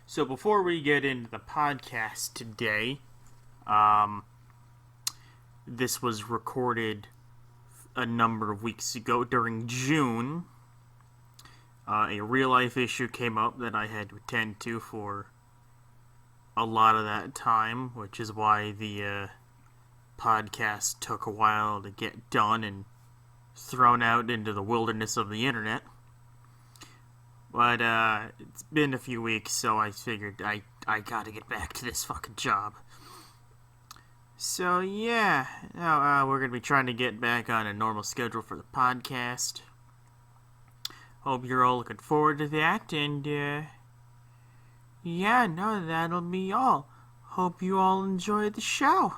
So before we get into the podcast today, this was recorded a number of weeks ago during June. A real-life issue came up that I had to attend to for a lot of that time, which is why the podcast took a while to get done and thrown out into the wilderness of the internet. But it's been a few weeks, so I figured I gotta get back to this fucking job. So yeah, now we're gonna be trying to get back on a normal schedule for the podcast. Hope you're all looking forward to that, and that'll be all. Hope you all enjoy the show.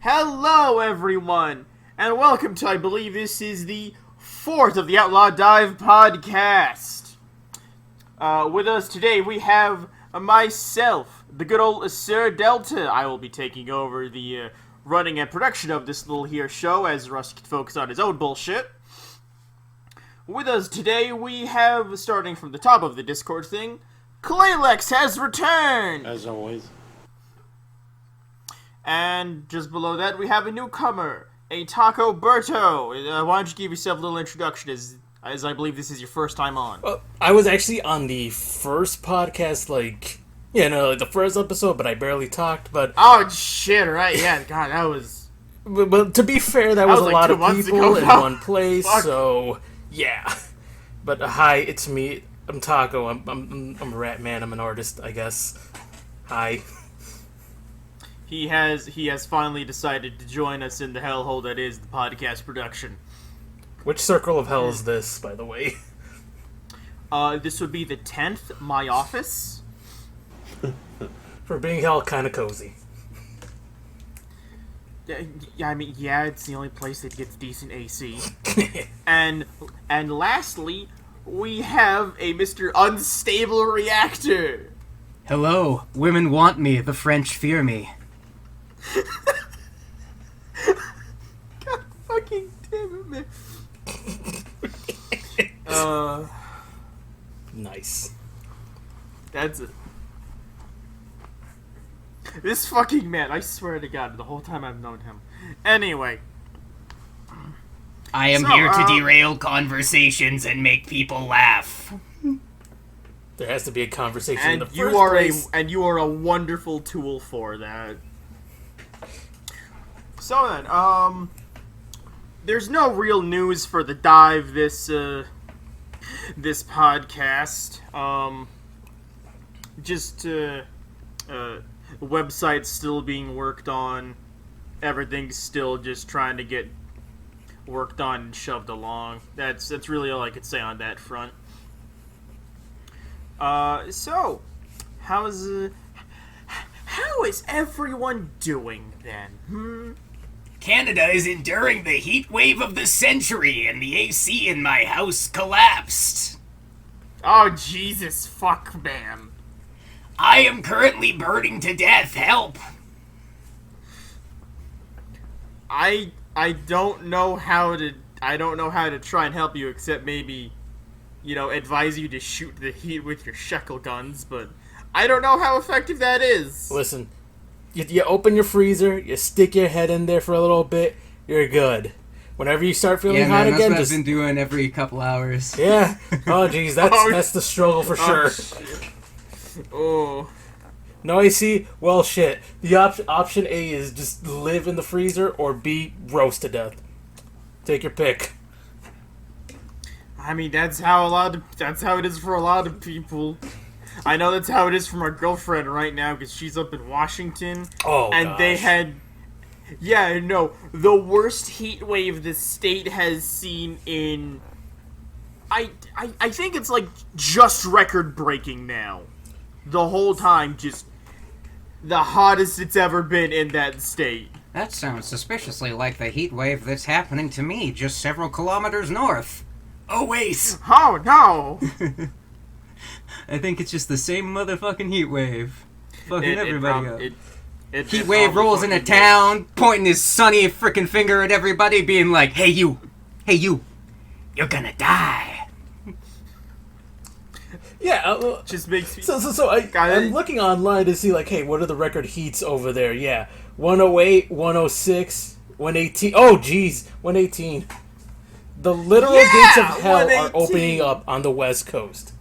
Hello, everyone, and welcome to, I believe this is the 4th of the Outlaw Dive podcast. With us today, we have myself, the good old Sir Delta. I will be taking over the running and production of this little here show, as Russ can focus on his own bullshit. With us today, we have, starting from the top of the Discord thing, Claylex has returned! As always. And just below that, we have a newcomer, a Taco Berto. Why don't you give yourself a little introduction, as I believe this is your first time on. I was actually on the first podcast, the first episode, but I barely talked, but... Oh, shit, right, yeah, God, that was... But to be fair, that was a lot of people in one place, Fuck. So, yeah. But hi, it's me, I'm Taco, I'm a rat man, I'm an artist, I guess. Hi. He has finally decided to join us in the hellhole that is the podcast production. Which circle of hell is this, by the way? This would be the 10th, my office. For being hell, kind of cozy. Yeah, I mean, yeah, it's the only place that gets decent AC. and lastly, we have a Mr. Unstable Reactor. Hello, women want me, the French fear me. God fucking damn it, man. Nice. That's it. This fucking man, I swear to God, the whole time I've known him. Anyway. I am here to derail conversations and make people laugh. There has to be a conversation in the first place. And you are a wonderful tool for that. So then, there's no real news for the dive this podcast. The website's still being worked on. Everything's still just trying to get worked on and shoved along. That's really all I could say on that front. So, how is everyone doing then? Canada is enduring the heat wave of the century, and the AC in my house collapsed. Oh, Jesus, fuck, man. I am currently burning to death. Help! I don't know how to try and help you, except maybe, advise you to shoot the heat with your shekel guns, but I don't know how effective that is. Listen, you open your freezer, you stick your head in there for a little bit, you're good. Whenever you start feeling hot that's again, what I've been doing every couple hours. Yeah. Oh, jeez, that's the struggle for sure. Shit. Oh. No AC? Well, shit. The option A is just live in the freezer, or B, roast to death. Take your pick. I mean, that's how it is for a lot of people. I know that's how it is for my girlfriend right now, because she's up in Washington. Oh, and gosh. They had... Yeah, no, the worst heat wave the state has seen in... I think it's, just record-breaking now. The whole time, just the hottest it's ever been in that state. That sounds suspiciously like the heat wave that's happening to me just several kilometers north. Oh, wait! Oh, no! I think it's just the same motherfucking heat wave. Fucking everybody up. Heat it wave rolls into town, pointing his sunny frickin' finger at everybody, being like, hey you, you're gonna die. Yeah. Just makes me... So I'm looking online to see, like, hey, what are the record heats over there? Yeah. 108, 106, 118. Oh, jeez. 118. The literal gates of hell are opening up on the West Coast.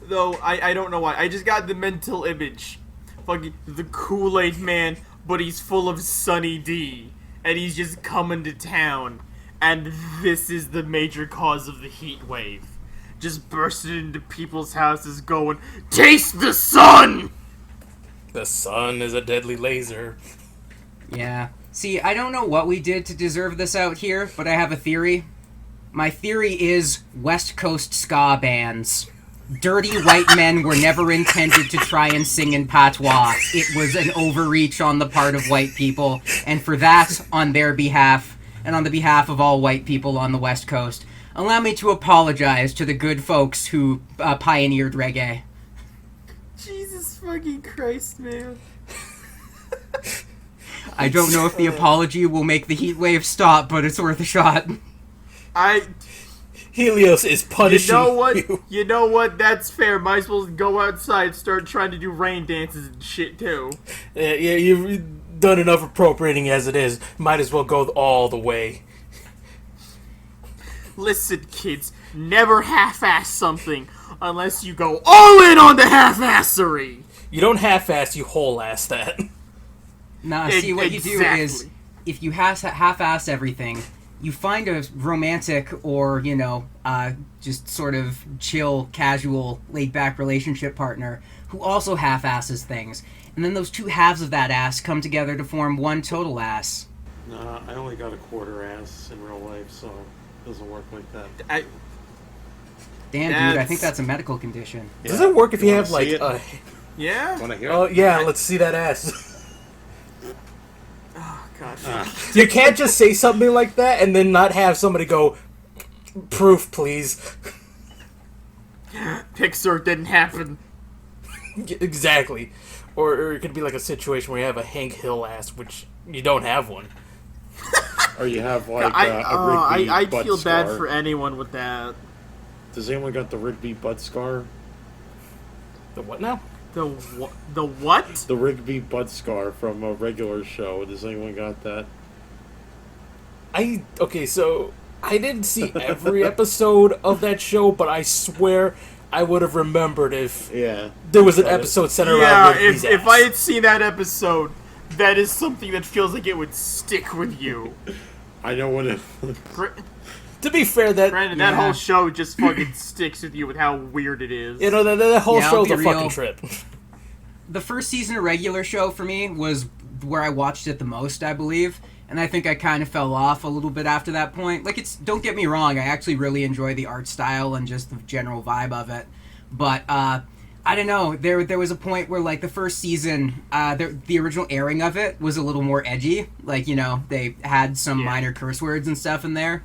Though, I don't know why. I just got the mental image. Fucking the Kool-Aid Man, but he's full of Sunny D. And he's just coming to town. And this is the major cause of the heat wave. Just bursting into people's houses going, "Taste the sun!" The sun is a deadly laser. Yeah. See, I don't know what we did to deserve this out here, but I have a theory. My theory is West Coast ska bands. Dirty white men were never intended to try and sing in patois. It was an overreach on the part of white people, and for that, on their behalf, and on the behalf of all white people on the West Coast, allow me to apologize to the good folks who pioneered reggae. Jesus fucking Christ, man. I don't know if the apology will make the heat wave stop, but it's worth a shot. Helios is punishing you. You know what? That's fair. Might as well go outside and start trying to do rain dances and shit, too. Yeah, you've done enough appropriating as it is. Might as well go all the way. Listen, kids. Never half-ass something unless you go all in on the half-assery. You don't half-ass, you whole-ass that. Nah, see, what you do is, if you half-ass everything, you find a romantic or, just sort of chill, casual, laid-back relationship partner who also half-asses things. And then those two halves of that ass come together to form one total ass. Nah, I only got a quarter ass in real life, so it doesn't work like that. Damn, dude, I think that's a medical condition. Yeah. Does it work if you have, like, a... Yeah? Wanna hear it? Oh, yeah, let's see that ass. Oh, God. You can't just say something like that and then not have somebody go, "Proof, please." Pixar didn't happen. Exactly. Or it could be like a situation where you have a Hank Hill ass, which you don't have one. Or you have, like, a Rigby I'd butt feel scar. bad for anyone with that. Does anyone got the Rigby butt scar? The what now? The what? The Rigby butt scar from a regular show. Does anyone got that? Okay, so I didn't see every episode of that show, but I swear I would have remembered if there was an episode centered around Rigby's ass. If I had seen that episode, that is something that feels like it would stick with you. I know when it... To be fair, that whole show just fucking sticks with you with how weird it is. You know, that whole show's a fucking trip. The first season of regular show for me was where I watched it the most, I believe. And I think I kind of fell off a little bit after that point. Like, don't get me wrong, I actually really enjoy the art style and just the general vibe of it. But, I don't know, there was a point where, like, the first season, the original airing of it was a little more edgy. Like, they had some minor curse words and stuff in there.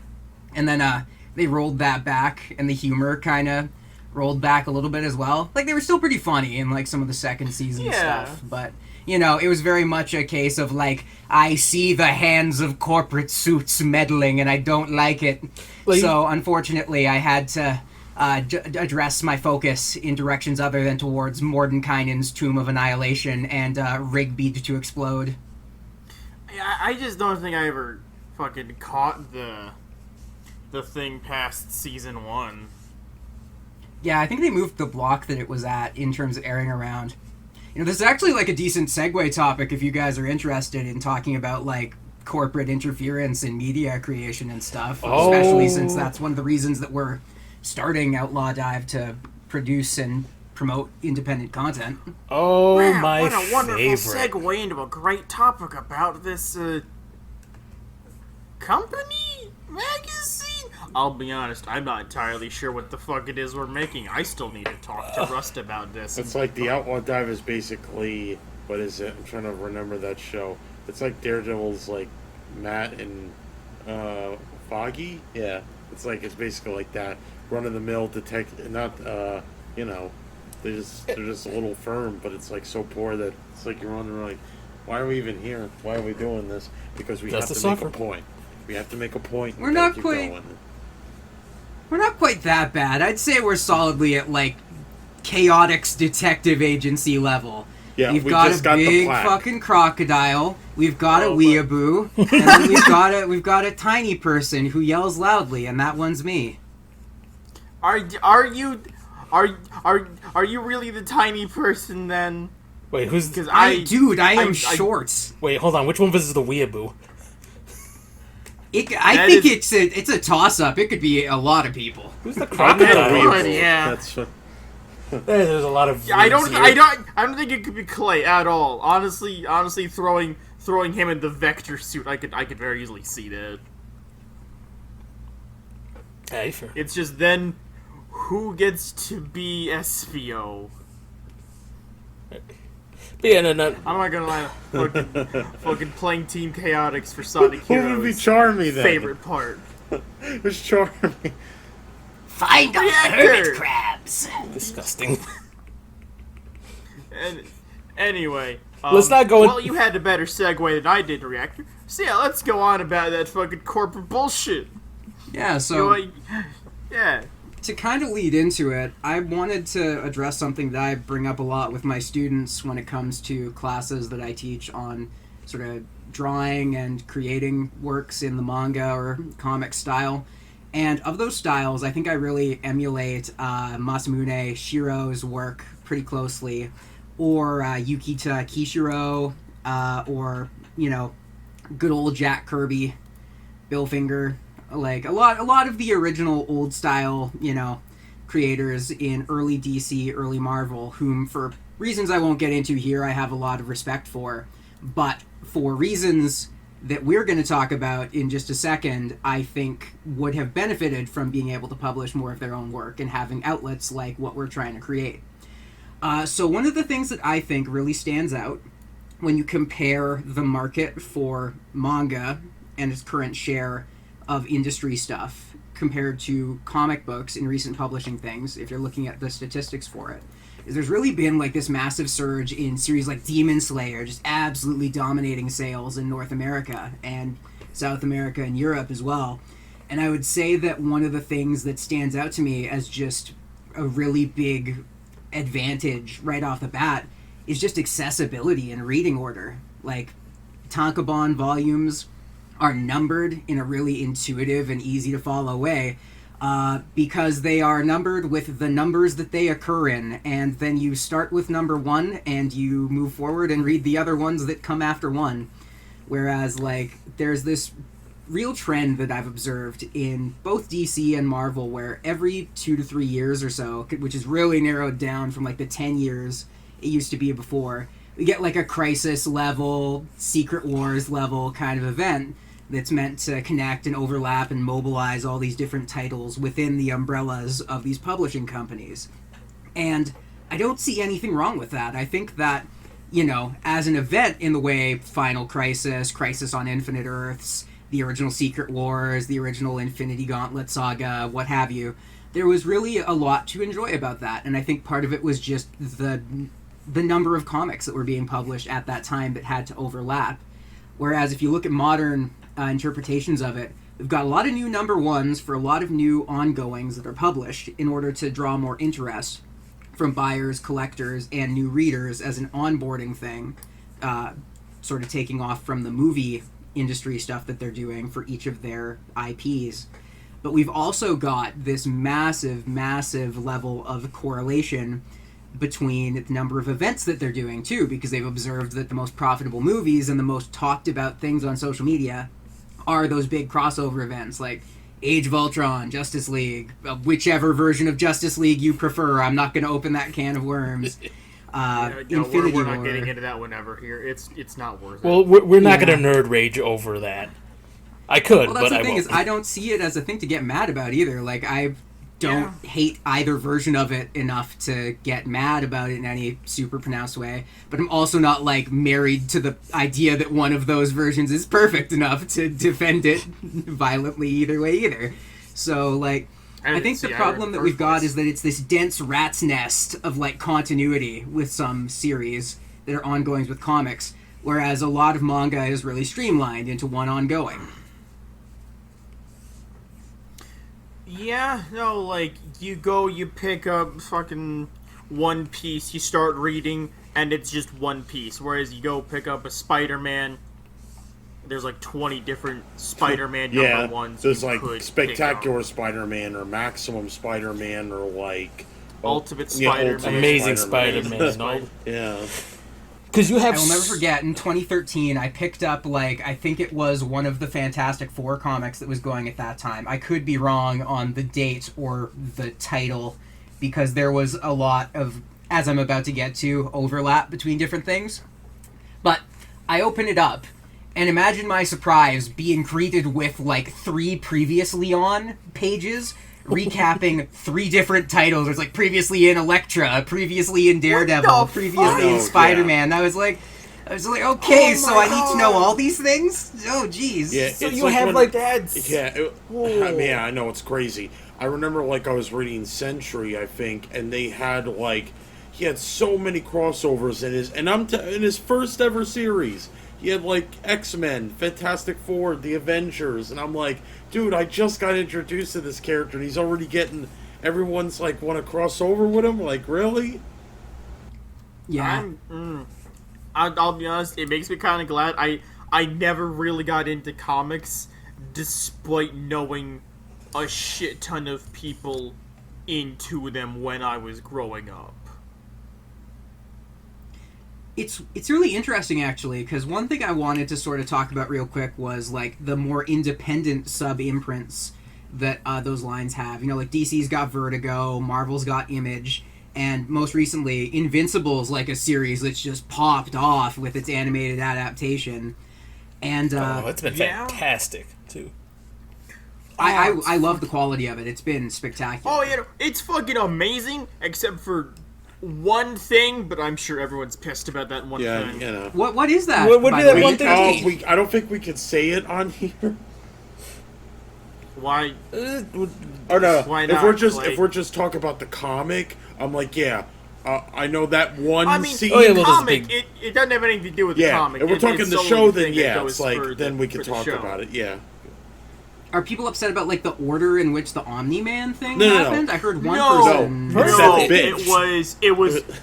And then, they rolled that back, and the humor kind of rolled back a little bit as well. Like, they were still pretty funny in, like, some of the second season stuff. But, it was very much a case of, like, I see the hands of corporate suits meddling, and I don't like it. So, unfortunately, I had to address my focus in directions other than towards Mordenkainen's Tomb of Annihilation and Rigby to Explode. I just don't think I ever fucking caught the thing past season 1. Yeah, I think they moved the block that it was at in terms of airing around. This is actually, like, a decent segue topic if you guys are interested in talking about, like, corporate interference in media creation and stuff. Oh. Especially since that's one of the reasons that we're starting Outlaw Dive to produce and promote independent content. Oh, wow, my what a wonderful favorite. segue into a great topic about this, company? Magazine? I'll be honest, I'm not entirely sure what the fuck it is we're making. I still need to talk to Rust about this. It's like the Outlaw Dive is basically... What is it? I'm trying to remember that show. It's like Daredevil's, like, Matt and Foggy? Yeah. It's basically like that. Run-of-the-mill detective... Not, they're just a little firm, but it's, like, so poor that it's like you're wondering, like, why are we even here? Why are we doing this? Because we have to make a point. We have to make a point. We're not quite... We're not quite that bad. I'd say we're solidly at, like, Chaotix Detective Agency level. Yeah, We've we got just a got the big plaque. fucking crocodile. We've got a Oh, weeaboo, and then we've got a tiny person who yells loudly, and that one's me. Are you really the tiny person then? Wait, who's? Because I am short. Wait, hold on. Which one was the weeaboo? I think it's a toss up. It could be a lot of people. Who's the Okay, crocodile? well, yeah. That's There's a lot of. I views here. don't think it could be Clay at all. Honestly, throwing him in the Vector suit, I could very easily see that. Hey, fair. It's just then, who gets to be Espio? Yeah, no. I'm not gonna lie, fucking playing Team Chaotix for Sonic Who Heroes. would be Charmy then? Favorite part. Who's Charmy? Find all the Reactor. hermit crabs. Disgusting. And anyway, Let's not go in- Well, you had a better segue than I did, Reactor. So yeah, let's go on about that fucking corporate bullshit. Yeah, so Yeah. to kind of lead into it, I wanted to address something that I bring up a lot with my students when it comes to classes that I teach on sort of drawing and creating works in the manga or comic style. And of those styles, I think I really emulate Masamune Shiro's work pretty closely, or Yukita Kishiro, or, you know, good old Jack Kirby, Bill Finger. Like a lot of the original old style, you know, creators in early DC, early Marvel, whom for reasons I won't get into here, I have a lot of respect for, but for reasons that we're going to talk about in just a second, I think would have benefited from being able to publish more of their own work and having outlets like what we're trying to create. So one of the things that I think really stands out when you compare the market for manga and its current share of industry stuff compared to comic books in recent publishing things, if you're looking at the statistics for it, is there's really been like this massive surge in series like Demon Slayer, just absolutely dominating sales in North America and South America and Europe as well. And I would say that one of the things that stands out to me as just a really big advantage right off the bat is just accessibility and reading order. Like, tankobon volumes are numbered in a really intuitive and easy to follow way, because they are numbered with the numbers that they occur in, and then you start with number 1 and you move forward and read the other ones that come after 1. Whereas, like, there's this real trend that I've observed in both DC and Marvel where every 2 to 3 years or so, which is really narrowed down from like the 10 years it used to be before, we get like a Crisis level, Secret Wars level kind of event that's meant to connect and overlap and mobilize all these different titles within the umbrellas of these publishing companies. And I don't see anything wrong with that. I think that, you know, as an event in the way Final Crisis, Crisis on Infinite Earths, the original Secret Wars, the original Infinity Gauntlet saga, what have you, there was really a lot to enjoy about that. And I think part of it was just the number of comics that were being published at that time that had to overlap. Whereas if you look at modern interpretations of it, we've got a lot of new number 1s for a lot of new ongoings that are published in order to draw more interest from buyers, collectors, and new readers as an onboarding thing, sort of taking off from the movie industry stuff that they're doing for each of their IPs. But we've also got this massive level of correlation between the number of events that they're doing too, because they've observed that the most profitable movies and the most talked about things on social media are those big crossover events like Age of Ultron, Justice League, whichever version of Justice League you prefer. I'm not going to open that can of worms. Infinity we're not War. getting into that whenever here. It's not worth it. Well, we're not Yeah. going to nerd rage over that. I could, Well, that's but the I thing won't. is, I don't see it as a thing to get mad about either. Like, I don't hate either version of it enough to get mad about it in any super pronounced way. But I'm also not, like, married to the idea that one of those versions is perfect enough to defend it violently either way either. So, like, I think the problem that we've got is that it's this dense rat's nest of, like, continuity with some series that are ongoings with comics, whereas a lot of manga is really streamlined into one ongoing. Yeah, no, like, you go, you pick up fucking One Piece, you start reading, and it's just One Piece. Whereas you go pick up a Spider-Man, there's like 20 different Spider-Man Yeah, number ones. there's you like could Spectacular pick up. Spider-Man or Maximum Spider-Man or like Ultimate yeah, Spider-Man. Ultimate Amazing Spider-Man. Spider-Man. Yeah. Because you have. I will never forget, in 2013, I picked up, like, I think it was one of the Fantastic Four comics that was going at that time. I could be wrong on the date or the title, because there was a lot of, as I'm about to get to, overlap between different things. But I open it up, and imagine my surprise being greeted with, like, 3 previously on pages, recapping 3 different titles. There's like previously in Elektra, previously in Daredevil, previously in fuck? Spider-Man. I was like, okay, so I need to know all these things? Oh, jeez. Yeah, So it's you have when- like that. Yeah, man, I know it's crazy. I remember like I was reading Century, I think, and they had like he had so many crossovers in his in his first ever series. He had like X-Men, Fantastic Four, The Avengers, and I'm like, dude, I just got introduced to this character, and he's already getting everyone's like want to cross over with him. Like, really? Yeah. I'll be honest, it makes me kind of glad I never really got into comics, despite knowing a shit ton of people into them when I was growing up. It's really interesting, actually, because one thing I wanted to sort of talk about real quick was, like, the more independent sub-imprints that those lines have. You know, like, DC's got Vertigo, Marvel's got Image, and most recently, Invincible's, like, a series that's just popped off with its animated adaptation. And It's been yeah. fantastic, too. I love the quality of it. It's been spectacular. Oh, yeah, it's fucking amazing, except for one thing, but I'm sure everyone's pissed about that one Yeah, thing. you know. What is that? What would by be the that way? one thing? I don't think we could say it on here. Why? Or no, Why if not? we're just talking about the comic, I'm like, yeah, I know that one I mean, scene. Oh, yeah, the well, there's a comic, big- it doesn't have anything to do with the Yeah, comic. if we're talking it's the solely show, the then thing that yeah, goes it's like for then the- we could for the talk show. about it. Yeah. Are people upset about, like, the order in which the Omni-Man thing No. happened? I heard one No, person... no. no, That bitch.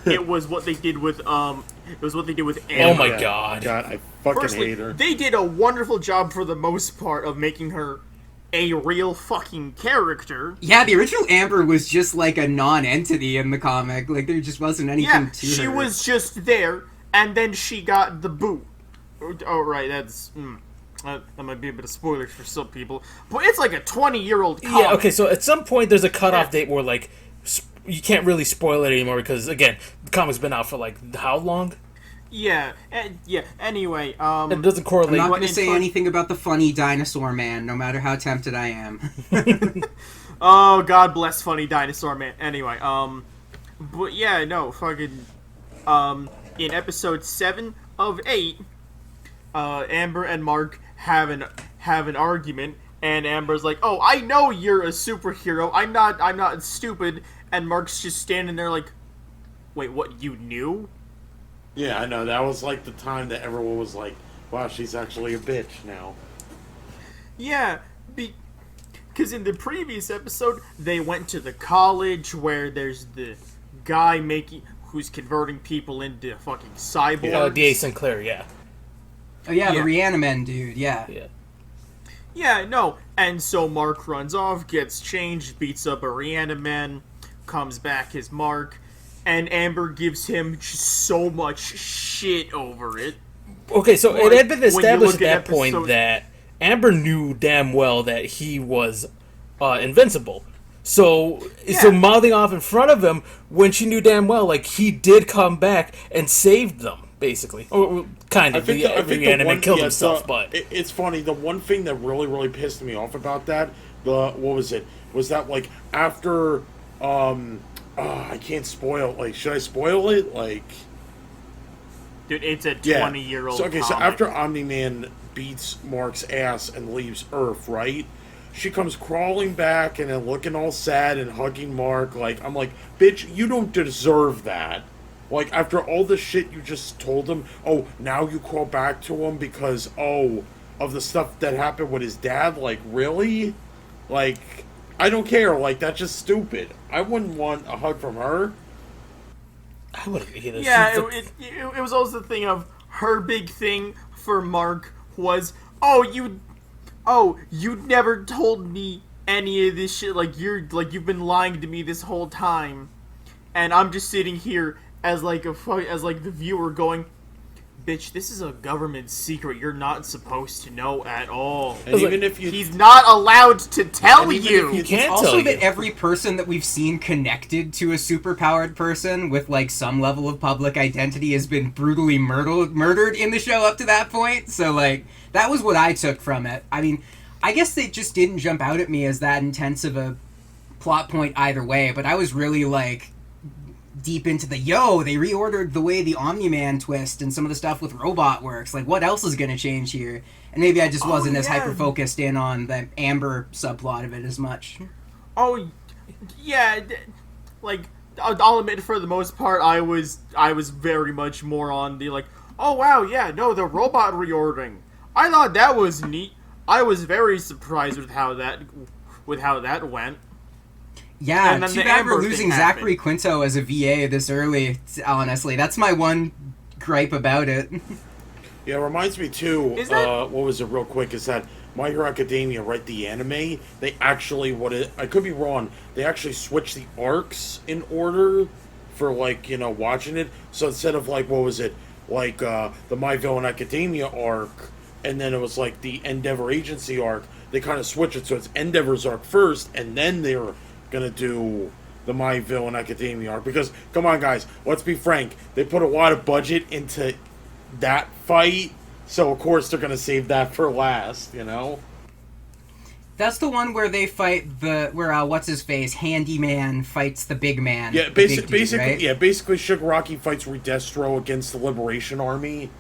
it was what they did with it was what they did with Oh Amber. my Yeah. god. God, I fucking Firstly, hate her. they did a wonderful job for the most part of making her a real fucking character. Yeah, the original Amber was just, like, a non-entity in the comic. Like, there just wasn't anything Yeah, to she her. was just there, and then she got the boot. Oh, right, that's that might be a bit of spoilers for some people, but it's like a 20-year-old comic. Yeah, okay, so at some point there's a cutoff date where, like, you can't really spoil it anymore because, again, the comic's been out for, like, how long? Yeah, anyway, It doesn't I'm correlate. not What going to say anything about the funny dinosaur man, no matter how tempted I am. Oh, God bless Funny Dinosaur Man. Anyway, but yeah, no, fucking, in episode 7 of 8, Amber and Mark have an argument, and Amber's like, "Oh, I know you're a superhero. I'm not stupid." And Mark's just standing there like, "Wait, what? You knew?" Yeah, I know. That was like the time that everyone was like, "Wow, she's actually a bitch now." Yeah, because in the previous episode, they went to the college where there's the guy who's converting people into fucking cyborgs. D.A. Sinclair, yeah. Oh, yeah, Yeah. the Reanimen dude, yeah. Yeah, no. And so Mark runs off, gets changed, beats up a Reaniman, comes back as Mark, and Amber gives him just so much shit over it. Okay, so Or it had been when you established look at at that point episode- that Amber knew damn well that he was invincible. So mouthing off in front of him when she knew damn well, like, he did come back and saved them, basically. Or kind of. The Reaniman killed himself, but... It's funny, the one thing that really pissed me off about that, what was it? Was that, like, after, I can't spoil, like, should I spoil it? Like... Dude, it's a Yeah. 20-year-old So, okay, so comic. after Omni-Man beats Mark's ass and leaves Earth, right? She comes crawling back and then looking all sad and hugging Mark. Like, I'm like, bitch, you don't deserve that. Like, after all the shit you just told him, oh, now you crawl back to him because, of the stuff that happened with his dad? Like, really? Like, I don't care. Like, that's just stupid. I wouldn't want a hug from her. I wouldn't either. Yeah, it was also the thing of her big thing for Mark was, you never told me any of this shit. You've been lying to me this whole time, and I'm just sitting here as the viewer going, bitch, this is a government secret you're not supposed to know at all. And even if he's not allowed to tell you. He can't also tell that you. every person that we've seen connected to a superpowered person with like some level of public identity has been brutally murdered in the show up to that point. So like that was what I took from it. I mean, I guess they just didn't jump out at me as that intense of a plot point either way, but I was really like deep into they reordered the way the Omni-Man twist and some of the stuff with Robot works. Like, what else is going to change here? And maybe I just wasn't as hyper-focused in on the Amber subplot of it as much. Oh, yeah, like, I'll admit for the most part, I was very much more on the, like, oh wow, yeah, no, the robot reordering. I thought that was neat. I was very surprised with how that went. Yeah, And then too the bad we're Amber losing thing Zachary happened. Quinto as a VA this early, honestly. That's my one gripe about it. Yeah, it reminds me too. Is that- What was it, real quick? Is that My Hero Academia, right? The anime. They actually I could be wrong. They actually switched the arcs in order for watching it. So instead of what was it, the My Villain Academia arc, and then it was like the Endeavor Agency arc. They kind of switch it so it's Endeavor's arc first, and then they're gonna do the My Villain Academia arc. Because come on, guys, let's be frank. They put a lot of budget into that fight, so of course they're gonna save that for last. That's the one where they fight what's his face, Handyman fights the big man. Yeah, the big dude, basically, right? yeah, basically, Shigaraki fights Redestro against the Liberation Army.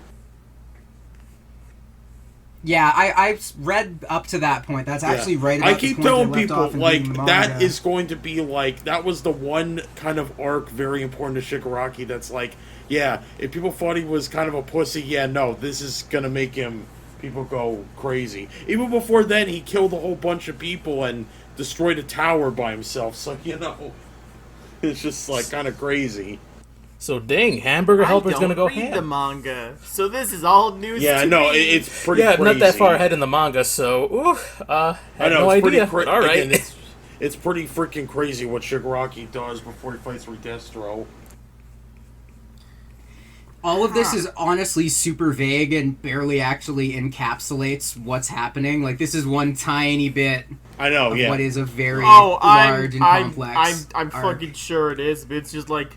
Yeah, I read up to that point. That's actually right about I the keep point they telling left people off in reading the that manga. is going to be that was the one kind of arc very important to Shigaraki. That's if people thought he was kind of a pussy, no, this is gonna make people go crazy. Even before then, he killed a whole bunch of people and destroyed a tower by himself. So it's just kind of crazy. So dang, Hamburger Helper's gonna go I don't read the ham. manga, so this is all news Yeah, to no, me. it's pretty Yeah, crazy. not that far ahead in the manga, so I had know, no it's idea. pretty All right. Again, it's pretty freaking crazy what Shigaraki does before he fights Redestro. All of this is honestly super vague and barely actually encapsulates what's happening. Like, this is one tiny bit I know, of yeah. what is a very I'm large and complex I'm arc. fucking sure it is, but it's just like,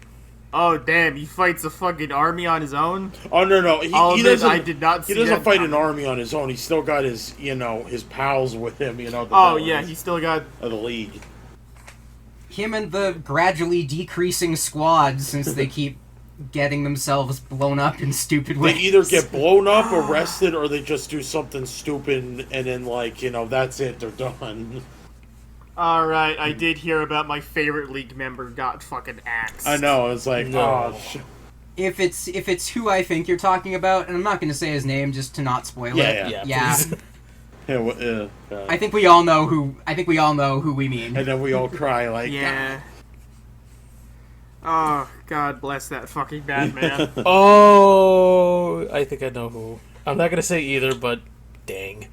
oh damn, he fights a fucking army on his own. Oh no, he this doesn't. I did not see He doesn't that fight an coming. army on his own. He's still got his, his pals with him. The Oh villains yeah, he still got. of the league. Him and the gradually decreasing squad, since they keep getting themselves blown up in stupid They ways. either get blown up, arrested, or they just do something stupid, and then that's it. They're done. All right, I did hear about my favorite league member got fucking axed. I know. It's like, No. oh, If it's who I think you're talking about, and I'm not going to say his name just to not spoil it. Yeah, please. I think we all know who. I think we all know who we mean. And then we all cry like, Yeah. Oh, God bless that fucking bad man. Oh, I think I know who. I'm not gonna say either, but dang.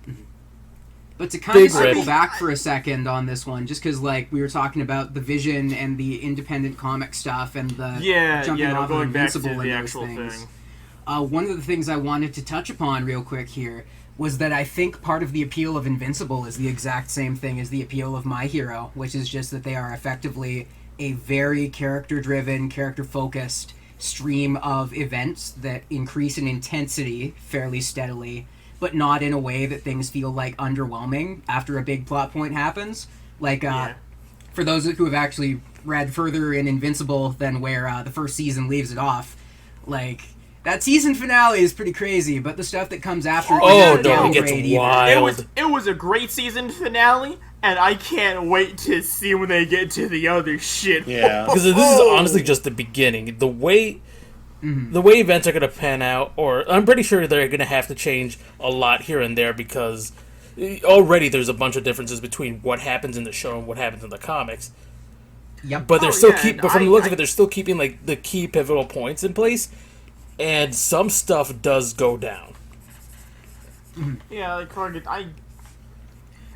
But to kind Big of circle Rick. back for a second on this one, just because we were talking about the Vision and the independent comic stuff and the jumping off of going back to Invincible the and actual those things. thing. One of the things I wanted to touch upon real quick here was that I think part of the appeal of Invincible is the exact same thing as the appeal of My Hero, which is just that they are effectively a very character-driven, character-focused stream of events that increase in intensity fairly steadily, but not in a way that things feel underwhelming after a big plot point happens. For those who have actually read further in Invincible than where the first season leaves it off, that season finale is pretty crazy, but the stuff that comes after Oh, isn't no, it gets great either. wild. It was a great season finale, and I can't wait to see when they get to the other shit. Yeah. Because this is honestly just the beginning. The way events are going to pan out, or I'm pretty sure they're going to have to change a lot here and there because already there's a bunch of differences between what happens in the show and what happens in the comics. Yep. But they're but from the looks of it, they're still keeping like the key pivotal points in place, and some stuff does go down. Yeah, like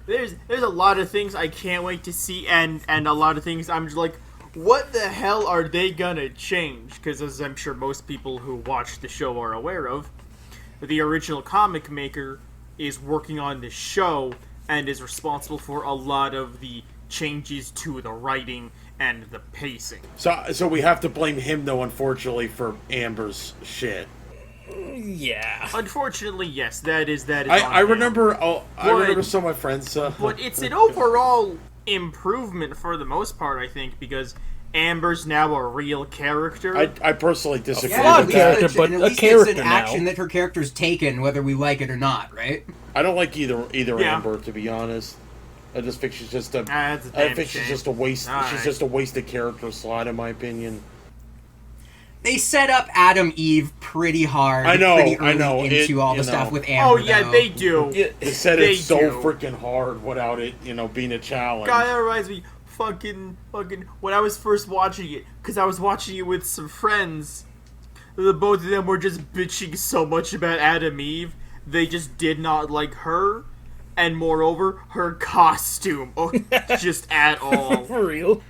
there's a lot of things I can't wait to see, and a lot of things I'm just like, what the hell are they gonna change? Because as I'm sure most people who watch the show are aware of, the original comic maker is working on the show and is responsible for a lot of the changes to the writing and the pacing. So we have to blame him, though, unfortunately, for Amber's shit. Yeah. Unfortunately, yes, that is. I remember. I remember some of my friends. But it's an overall improvement for the most part, I think, because Amber's now a real character. I personally disagree flawed with that. character, but at a least character it's an now. action that her character's taken, whether we like it or not, right? I don't like either Yeah. Amber, to be honest. I just think she's just a. That's a I damn think shame. she's just a waste. All She's right. just a wasted character slot, in my opinion. They set up Adam Eve pretty hard. I know, pretty I early know, into all the you stuff know. with Amber. Oh yeah, though. they do. They said They it so do. freaking hard without it, being a challenge. God, that reminds me, fucking, when I was first watching it, because I was watching it with some friends, the both of them were just bitching so much about Adam Eve, they just did not like her, and moreover, her costume, just at all. For real.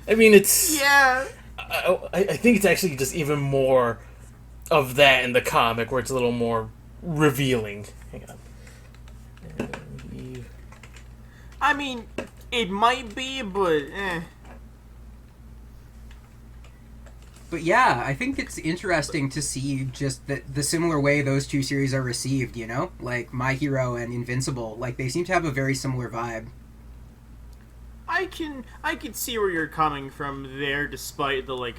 I mean, it's. Yeah. I think it's actually just even more of that in the comic, where it's a little more revealing. Hang on. I mean, it might be, but But yeah, I think it's interesting to see just the similar way those two series are received, you know? Like, My Hero and Invincible. Like, they seem to have a very similar vibe. I can see where you're coming from there, despite the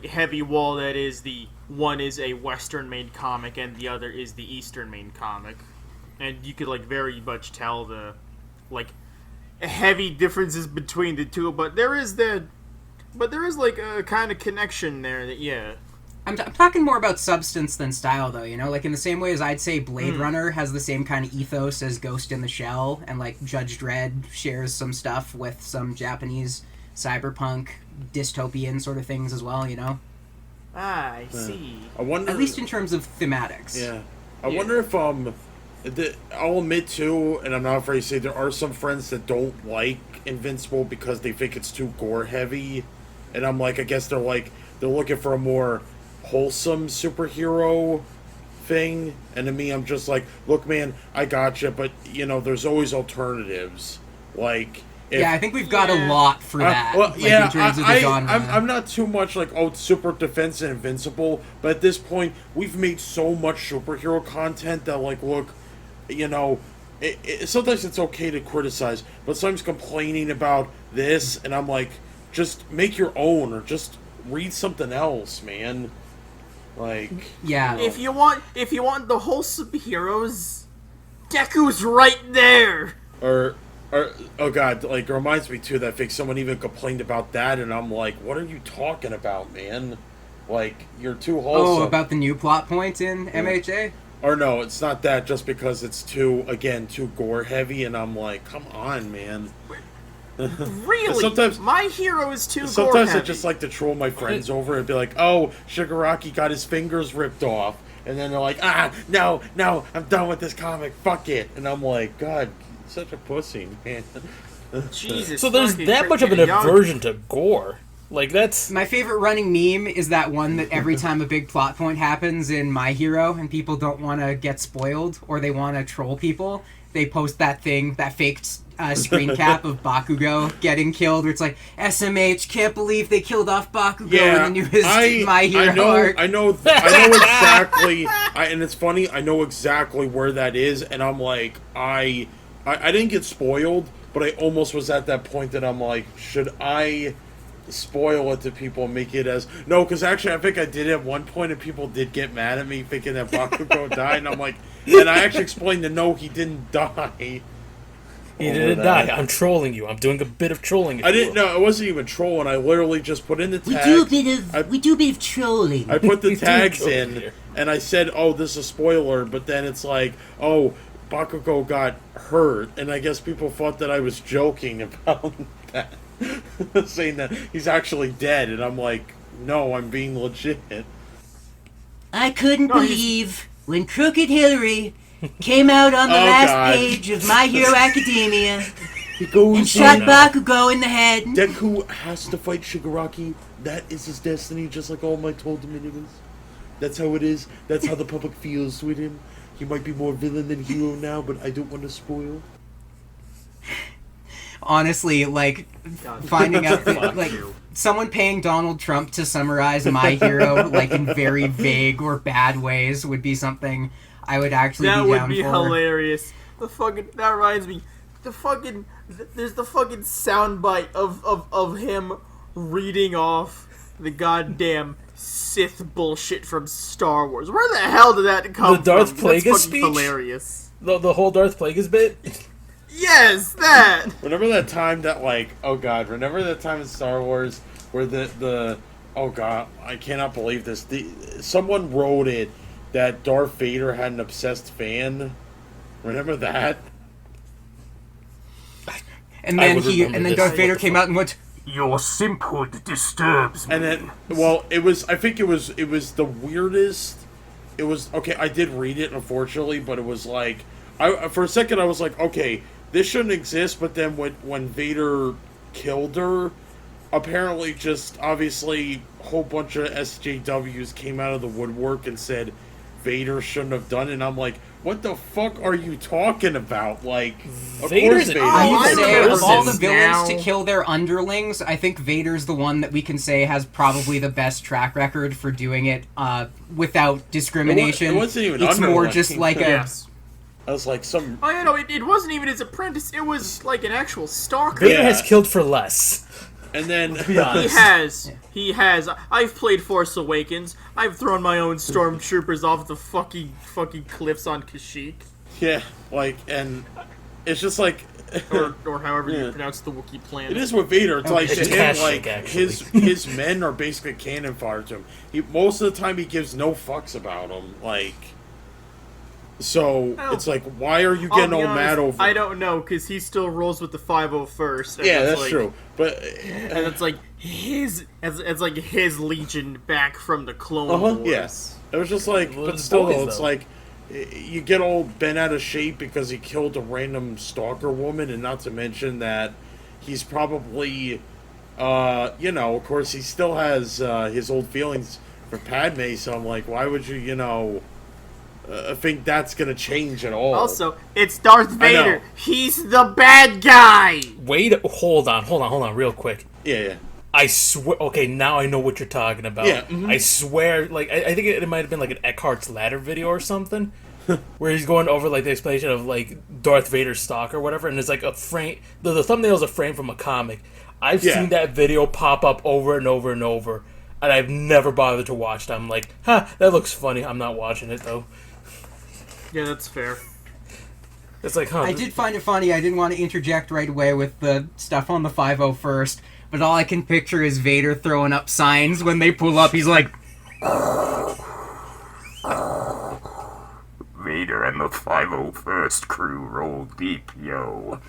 heavy wall that is the one is a Western made comic and the other is the Eastern made comic, and you could very much tell the heavy differences between the two. But there is a kind of connection there that I'm talking more about substance than style, though, you know? Like, in the same way as I'd say Blade Runner has the same kind of ethos as Ghost in the Shell, and, Judge Dredd shares some stuff with some Japanese cyberpunk, dystopian sort of things as well, you know? I see. I wonder. At least in terms of thematics. Yeah. I wonder if I'll admit too, and I'm not afraid to say, there are some friends that don't like Invincible because they think it's too gore heavy, and I'm like, I guess they're looking for a more wholesome superhero thing, and to me, I'm just like, look, man, I gotcha, but there's always alternatives. Yeah, I think we've got a lot for that. In terms of the genre. I'm not too much super defense and invincible, but at this point, we've made so much superhero content that, look, sometimes it's okay to criticize, but sometimes complaining about this, and I'm like, just make your own, or just read something else, man. Yeah. If you want the wholesome heroes, Deku's right there. Or oh god, it reminds me too that I think someone even complained about that, and I'm like, what are you talking about, man? You're too wholesome. Oh, about the new plot point in MHA? Or no, it's not that, just because it's too gore heavy, and I'm like, come on, man. Really? Sometimes My Hero is too gore Sometimes I heavy. just like to troll my friends over and be like, oh, Shigaraki got his fingers ripped off. And then they're like, no, I'm done with this comic, fuck it. And I'm like, God, such a pussy, man. Jesus. So there's fucking that much of an freaking young. aversion to gore. That's... My favorite running meme is that one that every time a big plot point happens in My Hero and people don't want to get spoiled or they want to troll people, they post that faked screen cap of Bakugo getting killed, where it's like, SMH, can't believe they killed off Bakugo in the newest My Hero arc. I know exactly, and it's funny, I know exactly where that is, and I'm like, I didn't get spoiled, but I almost was at that point that I'm like, should I spoil it to people and make it as... No, because actually I think I did at one point, and people did get mad at me thinking that Bakugo died, and I'm like, and I actually explained that no, he didn't die. He didn't die. I'm trolling you. I'm doing a bit of trolling. I didn't know. I wasn't even trolling. I literally just put in the tag. We do a bit of trolling. I put the We do tags troll in, here. and I said, "Oh, this is a spoiler," but then it's like, "Oh, Bakugo got hurt," and I guess people thought that I was joking about that, saying that he's actually dead, and I'm like, "No, I'm being legit." I couldn't believe when Crooked Hillary came out on the last page of My Hero Academia He goes and shot Bakugo in the head. Deku has to fight Shigaraki. That is his destiny, just like All Might told him it is. That's how it is. That's how the public feels with him. He might be more villain than hero now, but I don't want to spoil. Honestly, like, finding out that, like, someone paying Donald Trump to summarize My Hero, like, in very vague or bad ways would be something I would actually be down for. That would be hilarious. That reminds me, there's the fucking soundbite of him reading off the goddamn Sith bullshit from Star Wars. Where the hell did that come from? The Darth Plagueis That's speech? hilarious. The whole Darth Plagueis bit? Yes, that! Remember that time that, like, oh god, remember that time in Star Wars where the oh god, I cannot believe this. Someone wrote it that Darth Vader had an obsessed fan. Remember that? And then Darth Vader came out and went, Your simphood disturbs me. And then, well, I think it was the weirdest. It was, okay, I did read it, unfortunately, but it was like, for a second I was like, okay, this shouldn't exist, but then when Vader killed her, apparently just, obviously, a whole bunch of SJWs came out of the woodwork and said Vader shouldn't have done it, and I'm like, what the fuck are you talking about? Like, of Vader's course Vader. I would say, of all the person villains now. to kill their underlings, I think Vader's the one that we can say has probably the best track record for doing it without discrimination. It wasn't even It's more underling. just like a... Yes. I was like, some... Oh, yeah, no, it wasn't even his apprentice. It was like an actual stalker. Vader Yeah. has killed for less. And then... Be honest. He has. I've played Force Awakens. I've thrown my own stormtroopers off the fucking cliffs on Kashyyyk. Yeah, like, and it's just like... Or however Yeah. you pronounce the Wookiee planet. It is with Vader. It's like, It's to him, Kashyyyk, like, actually. his men are basically cannon fire to him. Most of the time, he gives no fucks about them. Like, so, Well, it's like, why are you I'll getting be all honest, mad over I don't know, because he still rolls with the 501st. And Yeah, it's that's like, true. But, And it's like it's like his legion back from the Clone Wars. yes. It was just like, Well, but the still, boys, though, it's though. like, you get all bent out of shape because he killed a random stalker woman, and not to mention that he's probably, of course, he still has his old feelings for Padme, so I'm like, why would you, think that's gonna change at all? Also, it's Darth I know. Vader. He's the bad guy. Wait, hold on, real quick. Yeah. I swear. Okay, now I know what you're talking about. Yeah, mhm. I swear. Like, I think it might have been like an Eckhart's Ladder video or something, where he's going over like the explanation of like Darth Vader's stock or whatever, and it's like a frame. The thumbnail is a frame from a comic. I've Yeah. seen that video pop up over and over and over, and I've never bothered to watch it. I'm like, that looks funny. I'm not watching it though. Yeah, that's fair. It's like, I did find it funny. I didn't want to interject right away with the stuff on the 501st, but all I can picture is Vader throwing up signs when they pull up. He's like, Vader and the 501st crew roll deep, yo.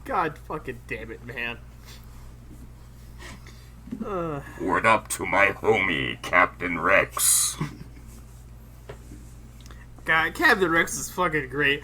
God fucking damn it, man. Word up to my homie, Captain Rex. God, Captain Rex is fucking great.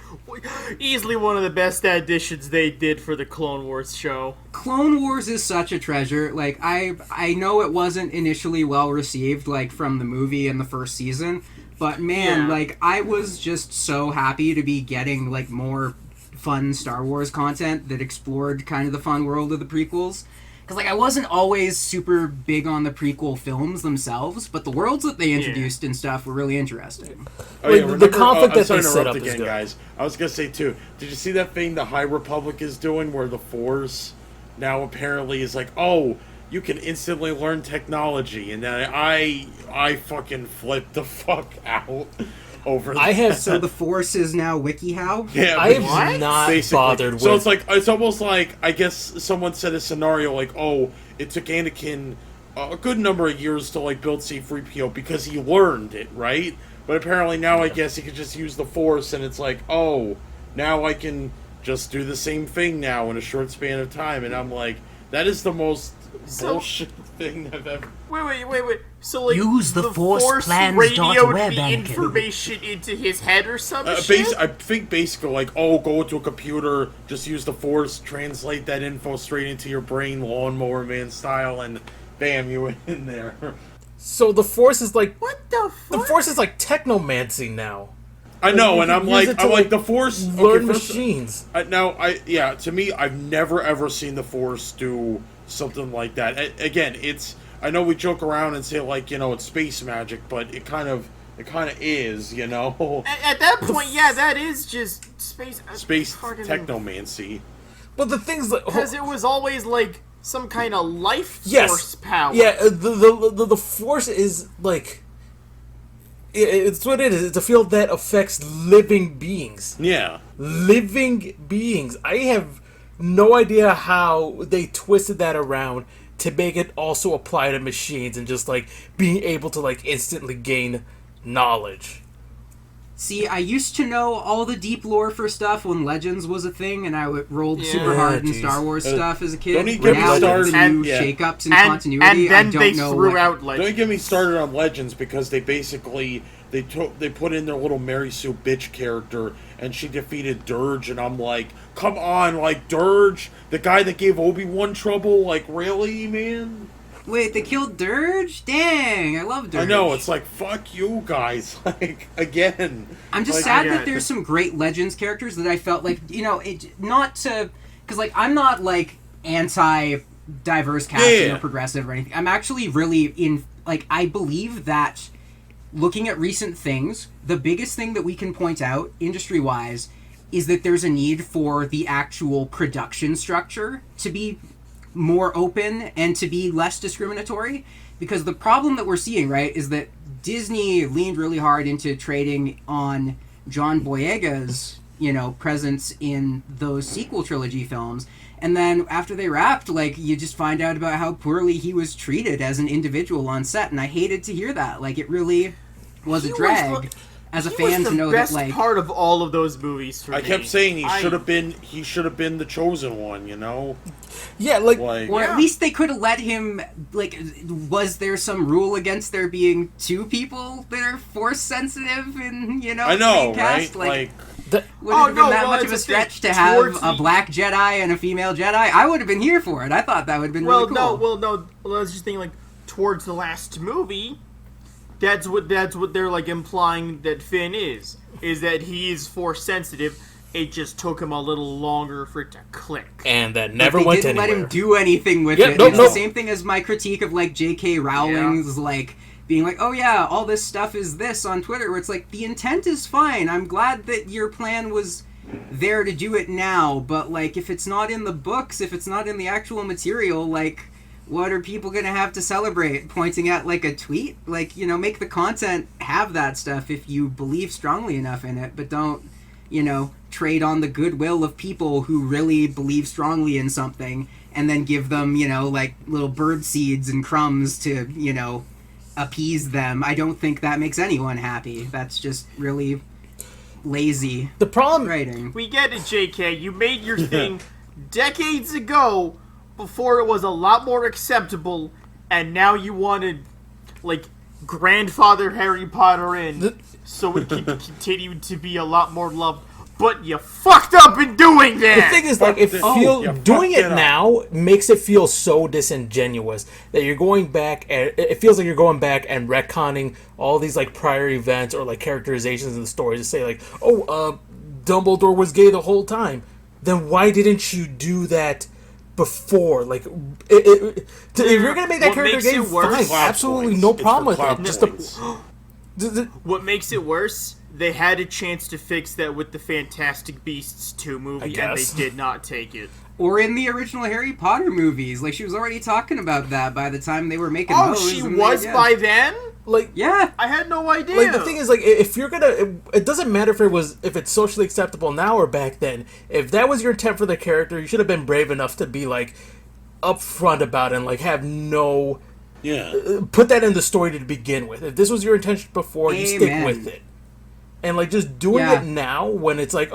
Easily one of the best additions they did for the Clone Wars show. Clone Wars is such a treasure. Like, I know it wasn't initially well received, like, from the movie in the first season, but man, Yeah. like, I was just so happy to be getting, like, more fun Star Wars content that explored kind of the fun world of the prequels. Because, like, I wasn't always super big on the prequel films themselves, but the worlds that they introduced and stuff were really interesting. Oh, Like, yeah, the remember, conflict I'm that sorry they to set interrupt up is again, good. guys. I was gonna say too. Did you see that thing the High Republic is doing, where the Force now apparently is like, oh, you can instantly learn technology, and then I fucking flipped the fuck out over. I have So the Force is now WikiHow? yeah, I but- have not basically. bothered with. So it's almost like, I guess someone said a scenario like, oh, it took Anakin a good number of years to like build C-3PO because he learned it, right? But apparently now I guess he could just use the Force, and it's like, oh, now I can just do the same thing now in a short span of time, and I'm like, that is the most bullshit thing I've ever. Wait. So like, Use the Force plans radioed .web, the Anakin. information into his head or some shit. I think basically like, oh, go into a computer, just use the Force, translate that info straight into your brain, Lawnmower Man style, and bam, you in there. So the Force is like What the fuck? the Force is like technomancy now. I know, you and can I'm use like, it to, the Force. learn first- machines. To me, I've never ever seen the Force do something like that. Again, I know we joke around and say like, it's space magic, but it kind of is, At that point, yeah, that is just space technomancy. But the things like Because it was always like some kind of life yes, force power. yeah, the Force is like it's what it is. It's a field that affects living beings. Yeah. Living beings. I have no idea how they twisted that around to make it also apply to machines and just like being able to like instantly gain knowledge. See, I used to know all the deep lore for stuff when Legends was a thing, and I rolled super hard in geez. Star Wars stuff as a kid. don't you get me Now, started- with the new shakeups in and continuity, then I don't they know threw what... out Don't like get me started on Legends because they basically they put in their little Mary Sue bitch character and she defeated Dirge, and I'm like, come on, like Dirge, the guy that gave Obi-Wan trouble, like really, man? Wait, they killed Dirge? Dang, I love Dirge. I know, it's like, fuck you guys, like, again. I'm just like, sad yeah. that there's some great Legends characters that I felt like, not to... Because, like, I'm not, like, anti-diverse casting Yeah. or progressive or anything. I'm actually really I believe that looking at recent things, the biggest thing that we can point out, industry-wise, is that there's a need for the actual production structure to be more open and to be less discriminatory, because the problem that we're seeing, right, is that Disney leaned really hard into trading on John Boyega's, presence in those sequel trilogy films, and then after they wrapped, like, you just find out about how poorly he was treated as an individual on set, and I hated to hear that. Like, it really was a drag as a fan to know that, like... part of all of those movies for I me. kept saying he should have been the chosen one, Yeah, like Or at least they could have let him, like, was there some rule against there being two people that are force sensitive in, I know, main cast? right? Would it have been that much of a stretch to have a black Jedi and a female Jedi? I would have been here for it. I thought that would have been really cool. Well, I was just thinking, like, towards the last movie, that's what they're, like, implying that Finn is that he is force sensitive. It just took him a little longer for it to click. and that never They went didn't anywhere. let him do anything with Yeah, it. no, It's no. the same thing as my critique of, like, J.K. Rowling's, like, being like, oh yeah, all this stuff is this on Twitter, where it's like, the intent is fine. I'm glad that your plan was there to do it now, but, like, if it's not in the books, if it's not in the actual material, like, what are people gonna have to celebrate? Pointing at, like, a tweet? Like, make the content have that stuff if you believe strongly enough in it, but don't, trade on the goodwill of people who really believe strongly in something, and then give them, like, little bird seeds and crumbs to, appease them. I don't think that makes anyone happy. That's just really lazy The problem, writing. We get it, JK. You made your thing decades ago before it was a lot more acceptable, and now you wanted, like, grandfather Harry Potter in so it can continue to be a lot more loved. But you fucked up in doing that! the thing is, like, doing it now makes it feel so disingenuous that you're going back and it feels like you're going back and retconning all these, like, prior events or, like, characterizations in the story to say, like, Dumbledore was gay the whole time. Then why didn't you do that before? Like, if you're gonna make that What character makes gay, it worse- fine, absolutely no It's problem for with it. clout Just points. What makes it worse, they had a chance to fix that with the Fantastic Beasts 2 movie, and they guess. did not take it. Or in the original Harry Potter movies. Like, she was already talking about that by the time they were making Oh, those. she and was they, by then? like, Yeah. I had no idea. like, the thing is, like, if you're gonna, it doesn't matter if it's socially acceptable now or back then. If that was your intent for the character, you should have been brave enough to be, like, upfront about it and, like, have no Yeah. Put that in the story to begin with. If this was your intention before, you stick Amen. with it. And like just doing Yeah. it now when it's like,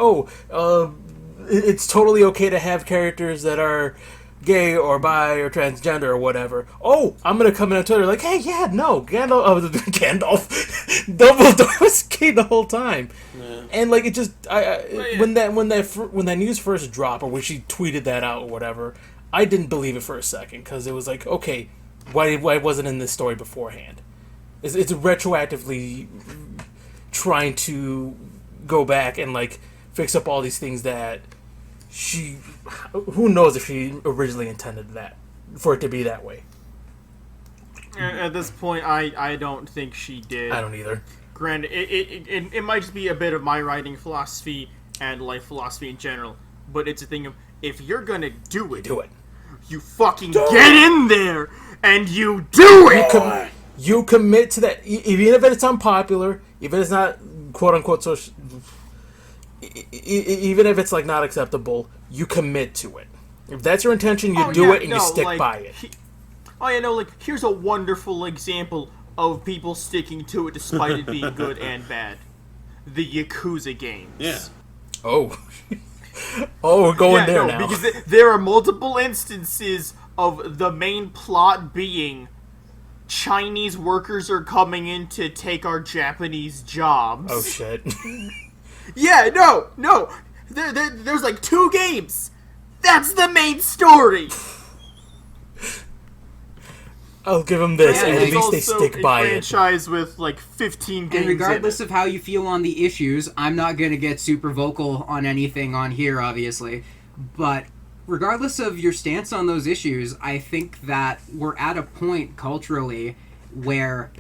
it's totally okay to have characters that are gay or bi or transgender or whatever. Oh, I'm gonna come in on Twitter like, hey, yeah, no, Gandalf, Dumbledore was gay the whole time, and like it just, when that news first dropped or when she tweeted that out or whatever, I didn't believe it for a second because it was like, okay, why wasn't in this story beforehand? It's retroactively trying to go back and like fix up all these things that who knows if she originally intended that for it to be that way. At this point, I don't think she did. I don't either. Granted, it might just be a bit of my writing philosophy and life philosophy in general, but it's a thing of, if you're gonna do it, you fucking get in there and you do it! You commit to that, even if it's unpopular, even if it's not quote-unquote social, even if it's like not acceptable, you commit to it. If that's your intention, you do it and you stick by it. Here's a wonderful example of people sticking to it despite it being good and bad. The Yakuza games. Yeah. Oh, we're going there now. Because there are multiple instances of the main plot being Chinese workers are coming in to take our Japanese jobs. Oh shit. Yeah, no. There's like 2 games. That's the main story. I'll give them this, and at least they stick by it. Franchise with like 15 games. And regardless of how you feel on the issues, I'm not going to get super vocal on anything on here, obviously. But regardless of your stance on those issues, I think that we're at a point culturally where,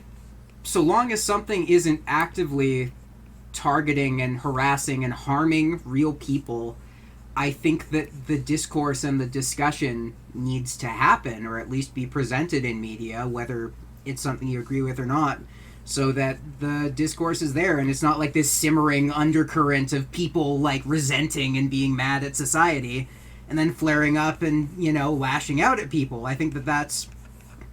so long as something isn't actively targeting and harassing and harming real people, I think that the discourse and the discussion needs to happen, or at least be presented in media, whether it's something you agree with or not, so that the discourse is there and it's not like this simmering undercurrent of people like resenting and being mad at society and then flaring up and, lashing out at people. I think that that's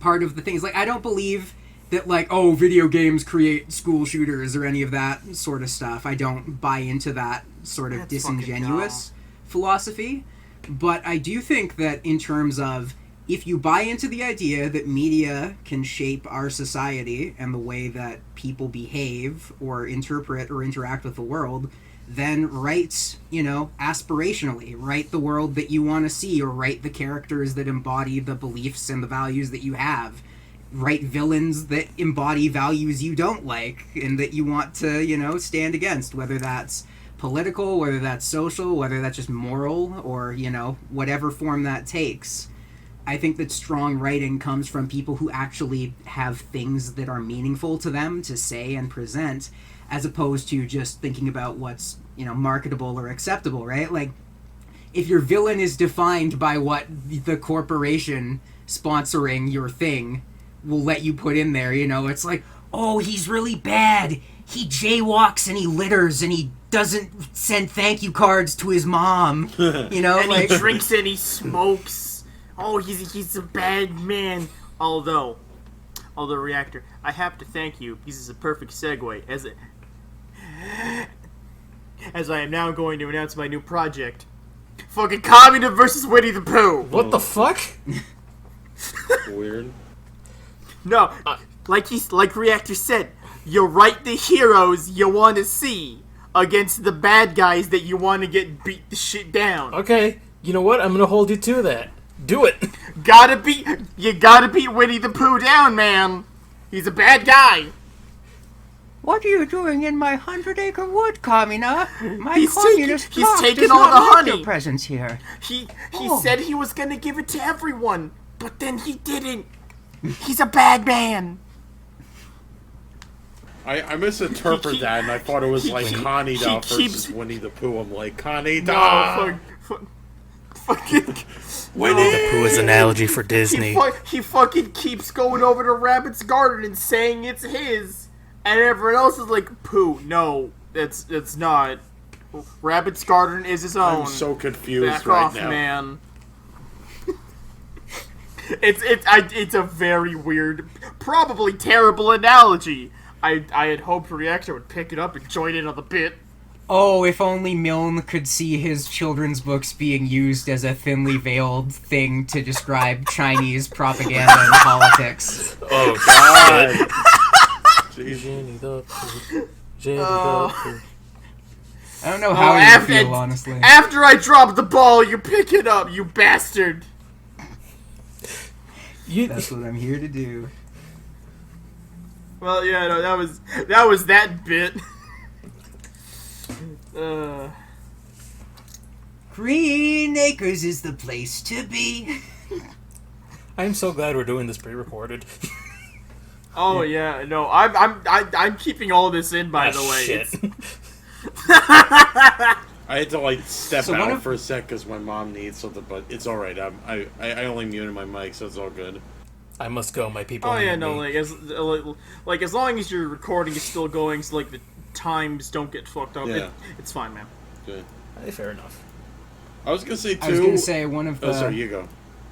part of the things. Like, I don't believe that, like, video games create school shooters or any of that sort of stuff. I don't buy into that sort of disingenuous philosophy. But I do think that in terms of, if you buy into the idea that media can shape our society and the way that people behave or interpret or interact with the world, then write, aspirationally. Write the world that you want to see, or write the characters that embody the beliefs and the values that you have. Write villains that embody values you don't like and that you want to, stand against, whether that's political, whether that's social, whether that's just moral, or, whatever form that takes. I think that strong writing comes from people who actually have things that are meaningful to them to say and present, as opposed to just thinking about what's, marketable or acceptable, right? Like, if your villain is defined by what the corporation sponsoring your thing will let you put in there, it's like, oh, he's really bad. He jaywalks and he litters and he doesn't send thank you cards to his mom, and he drinks and he smokes. Oh, he's a bad man. Although Reactor, I have to thank you. This is a perfect segue as I am now going to announce my new project. Fucking Kamina versus Winnie the Pooh. What the fuck? Weird. No, like Reactor said, you write the heroes you want to see against the bad guys that you want to get beat the shit down. Okay, you know what? I'm gonna hold you to that. Do it. You gotta beat Winnie the Pooh down, man. He's a bad guy. What are you doing in my 100-acre wood, Kamina? My He's communist taking plot taking does all not the like honey. your presence here. He said he was gonna give it to everyone, but then he didn't. He's a bad man. I misinterpreted that, and I thought it was like Kaneda versus Winnie the Pooh. I'm like, Kaneda! Fucking Winnie the Pooh is an analogy for Disney. He fucking keeps going over to Rabbit's garden and saying it's his, and everyone else is like, Pooh, no, it's not. Rabbit's garden is his own. I'm so confused Back right off, now. man. It's a very weird, probably terrible analogy. I had hoped Reactor would pick it up and join in on the bit. Oh, if only Milne could see his children's books being used as a thinly veiled thing to describe Chinese propaganda and politics. Oh God! Jenny the Pooh. Jenny the Pooh. I don't know how you feel, honestly. After I drop the ball, you pick it up, you bastard. That's what I'm here to do. Well, yeah, no, that was that bit. Green Acres is the place to be. I'm so glad we're doing this pre-recorded. Oh yeah, no, I'm keeping all this in. By the way, shit. I had to like step So out for a sec because my mom needs something, but it's all right. I only muted my mic, so it's all good. I must go. My people. Oh yeah, need no, me. like as long as your recording is still going, so like the times don't get fucked up. Yeah. It's fine, man. Good. Hey, fair enough. I was gonna say too. I was gonna say one of the. Oh, sorry, you go.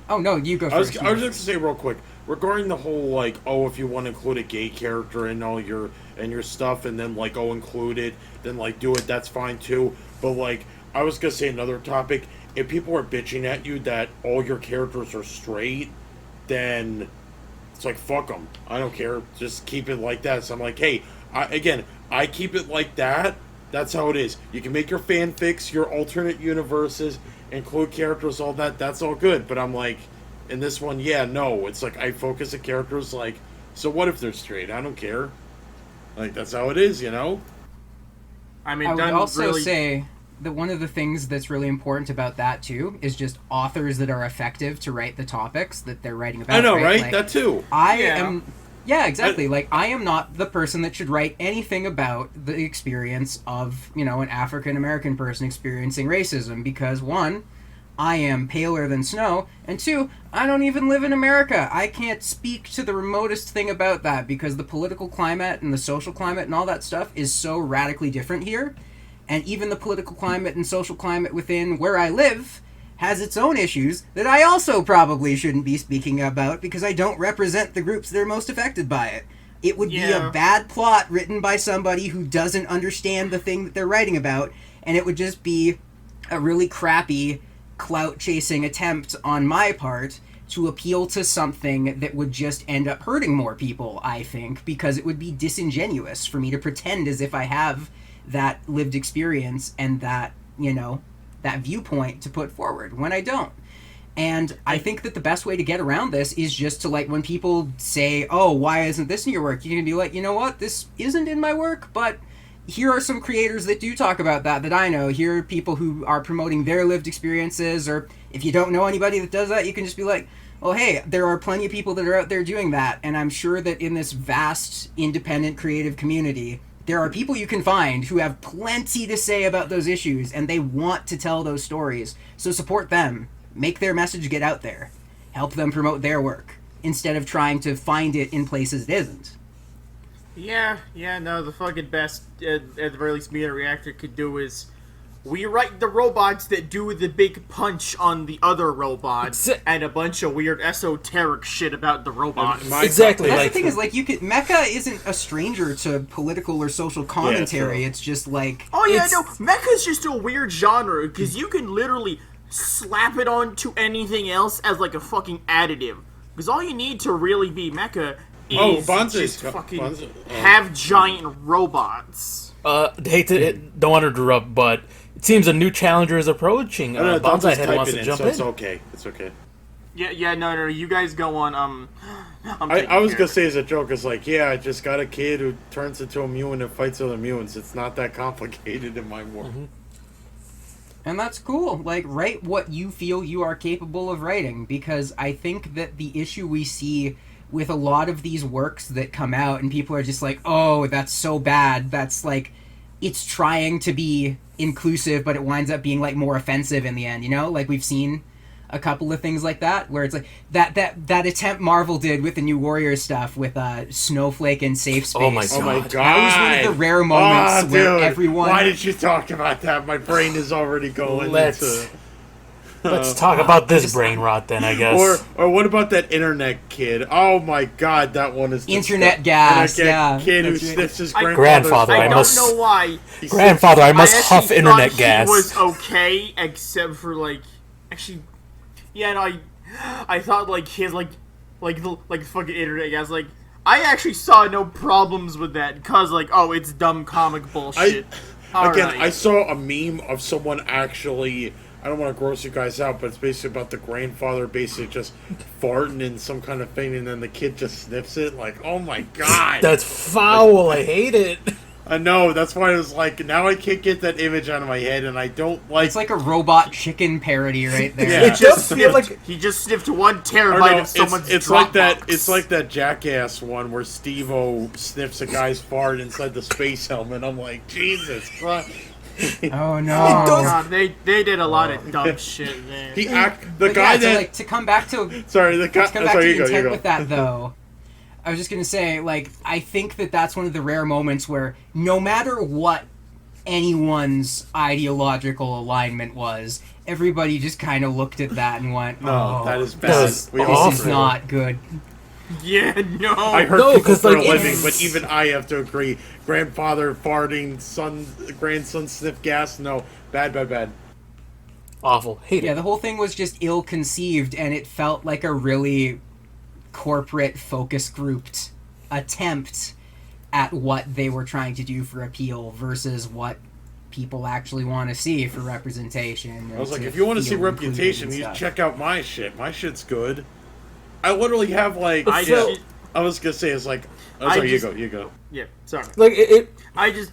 Oh no, you go I was first. just gonna say real quick regarding the whole like, oh, if you want to include a gay character in all your stuff, and then like, oh, include it, then like do it. That's fine too. But like, I was gonna say another topic. If people are bitching at you that all your characters are straight, then it's like fuck them. I don't care. Just keep it like that. So I'm like, hey, I keep it like that. That's how it is. You can make your fanfics, your alternate universes, include characters, all that. That's all good. But I'm like, in this one, yeah, no. It's like I focus on characters like, so what if they're straight? I don't care. Like, that's how it is, you know? I mean, I would also really... say that one of the things that's really important about that too is just authors that are effective to write the topics that they're writing about. I know, right? Like, That too. Yeah, exactly. Like, I am not the person that should write anything about the experience of, an African-American person experiencing racism because, one, I am paler than snow, and two, I don't even live in America. I can't speak to the remotest thing about that because the political climate and the social climate and all that stuff is so radically different here. And even the political climate and social climate within where I live has its own issues that I also probably shouldn't be speaking about because I don't represent the groups that are most affected by it. It would be a bad plot written by somebody who doesn't understand the thing that they're writing about, and it would just be a really crappy clout-chasing attempt on my part to appeal to something that would just end up hurting more people, I think, because it would be disingenuous for me to pretend as if I have that lived experience and that, that viewpoint to put forward when I don't. And I think that the best way to get around this is just to, like, when people say, oh, why isn't this in your work? You can be like, you know what, this isn't in my work, but here are some creators that do talk about that I know. Here are people who are promoting their lived experiences, or if you don't know anybody that does that, you can just be like, well, hey, there are plenty of people that are out there doing that, and I'm sure that in this vast, independent, creative community, there are people you can find who have plenty to say about those issues, and they want to tell those stories. So support them. Make their message get out there. Help them promote their work, instead of trying to find it in places it isn't. Yeah, no, the fucking best, at the very least, me and a Reactor could do is we write the robots that do the big punch on the other robots, and a bunch of weird esoteric shit about the robots. Exactly. That's the thing is, like, Mecha isn't a stranger to political or social commentary. Yeah, it's just like... Oh yeah, no, Mecha's just a weird genre, because you can literally slap it onto anything else as, like, a fucking additive. Because all you need to really be Mecha is just fucking have giant robots. Don't want to interrupt, but it seems a new challenger is approaching. Bonsai Head wants to jump in. It's okay. It's okay. Yeah, no, you guys go on, I was gonna say as a joke, it's like, yeah, I just got a kid who turns into a mutant and fights other mutants. It's not that complicated in my world. Mm-hmm. And that's cool. Like, write what you feel you are capable of writing, because I think that the issue we see with a lot of these works that come out and people are just like, oh, that's so bad. That's like, it's trying to be inclusive, but it winds up being like more offensive in the end, Like we've seen a couple of things like that, where it's like that attempt Marvel did with the New Warriors stuff with Snowflake and Safe Space. Oh my god. That was one of the rare moments where everyone... Why did you talk about that? My brain is already going into... Let's talk about this brain rot then, I guess. Or what about that internet kid? Oh my god, that one is Internet gas, yeah. Kid who That's right. sniffs his Grandfather, I must- don't know why. Grandfather, I must actually huff internet thought gas. He was okay, except for actually, yeah. No, I thought his fucking internet gas. I actually saw no problems with that because it's dumb comic bullshit. I saw a meme of someone actually. I don't want to gross you guys out, but it's basically about the grandfather basically just farting in some kind of thing, and then the kid just sniffs it. Oh my god, That's foul. I hate it. I know. That's why I was now I can't get that image out of my head, and I don't like. It's like a robot chicken parody right there. Yeah. It does feel like he just sniffed 1 terabyte of someone's it's like that. Dropbox. It's like that Jackass one where Steve-O sniffs a guy's fart inside the space helmet. I'm like, Jesus Christ. Oh no! God, they did a lot of dumb shit there. To come back to Sorry, the guy. to come back Sorry, to you the go. You intent go. with that though, I was just gonna say I think that's one of the rare moments where no matter what anyone's ideological alignment was, everybody just kind of looked at that and went, No, "Oh, that is bad. That's We all awful. this is agree. not good." Yeah, no. I heard No, people 'cause, for a it's- living, but even I have to agree. Grandfather farting, grandson sniff gas. No, bad. awful. Hate Yeah, it. the whole thing was just ill-conceived, and it felt like a really corporate focus grouped attempt at what they were trying to do for appeal versus what people actually want to see for representation. I was like, if you want to see feel included reputation, and you stuff. check out my shit. My shit's good. I literally have I was gonna say it's like. Oh, I sorry, just- you go. Yeah, sorry. It I just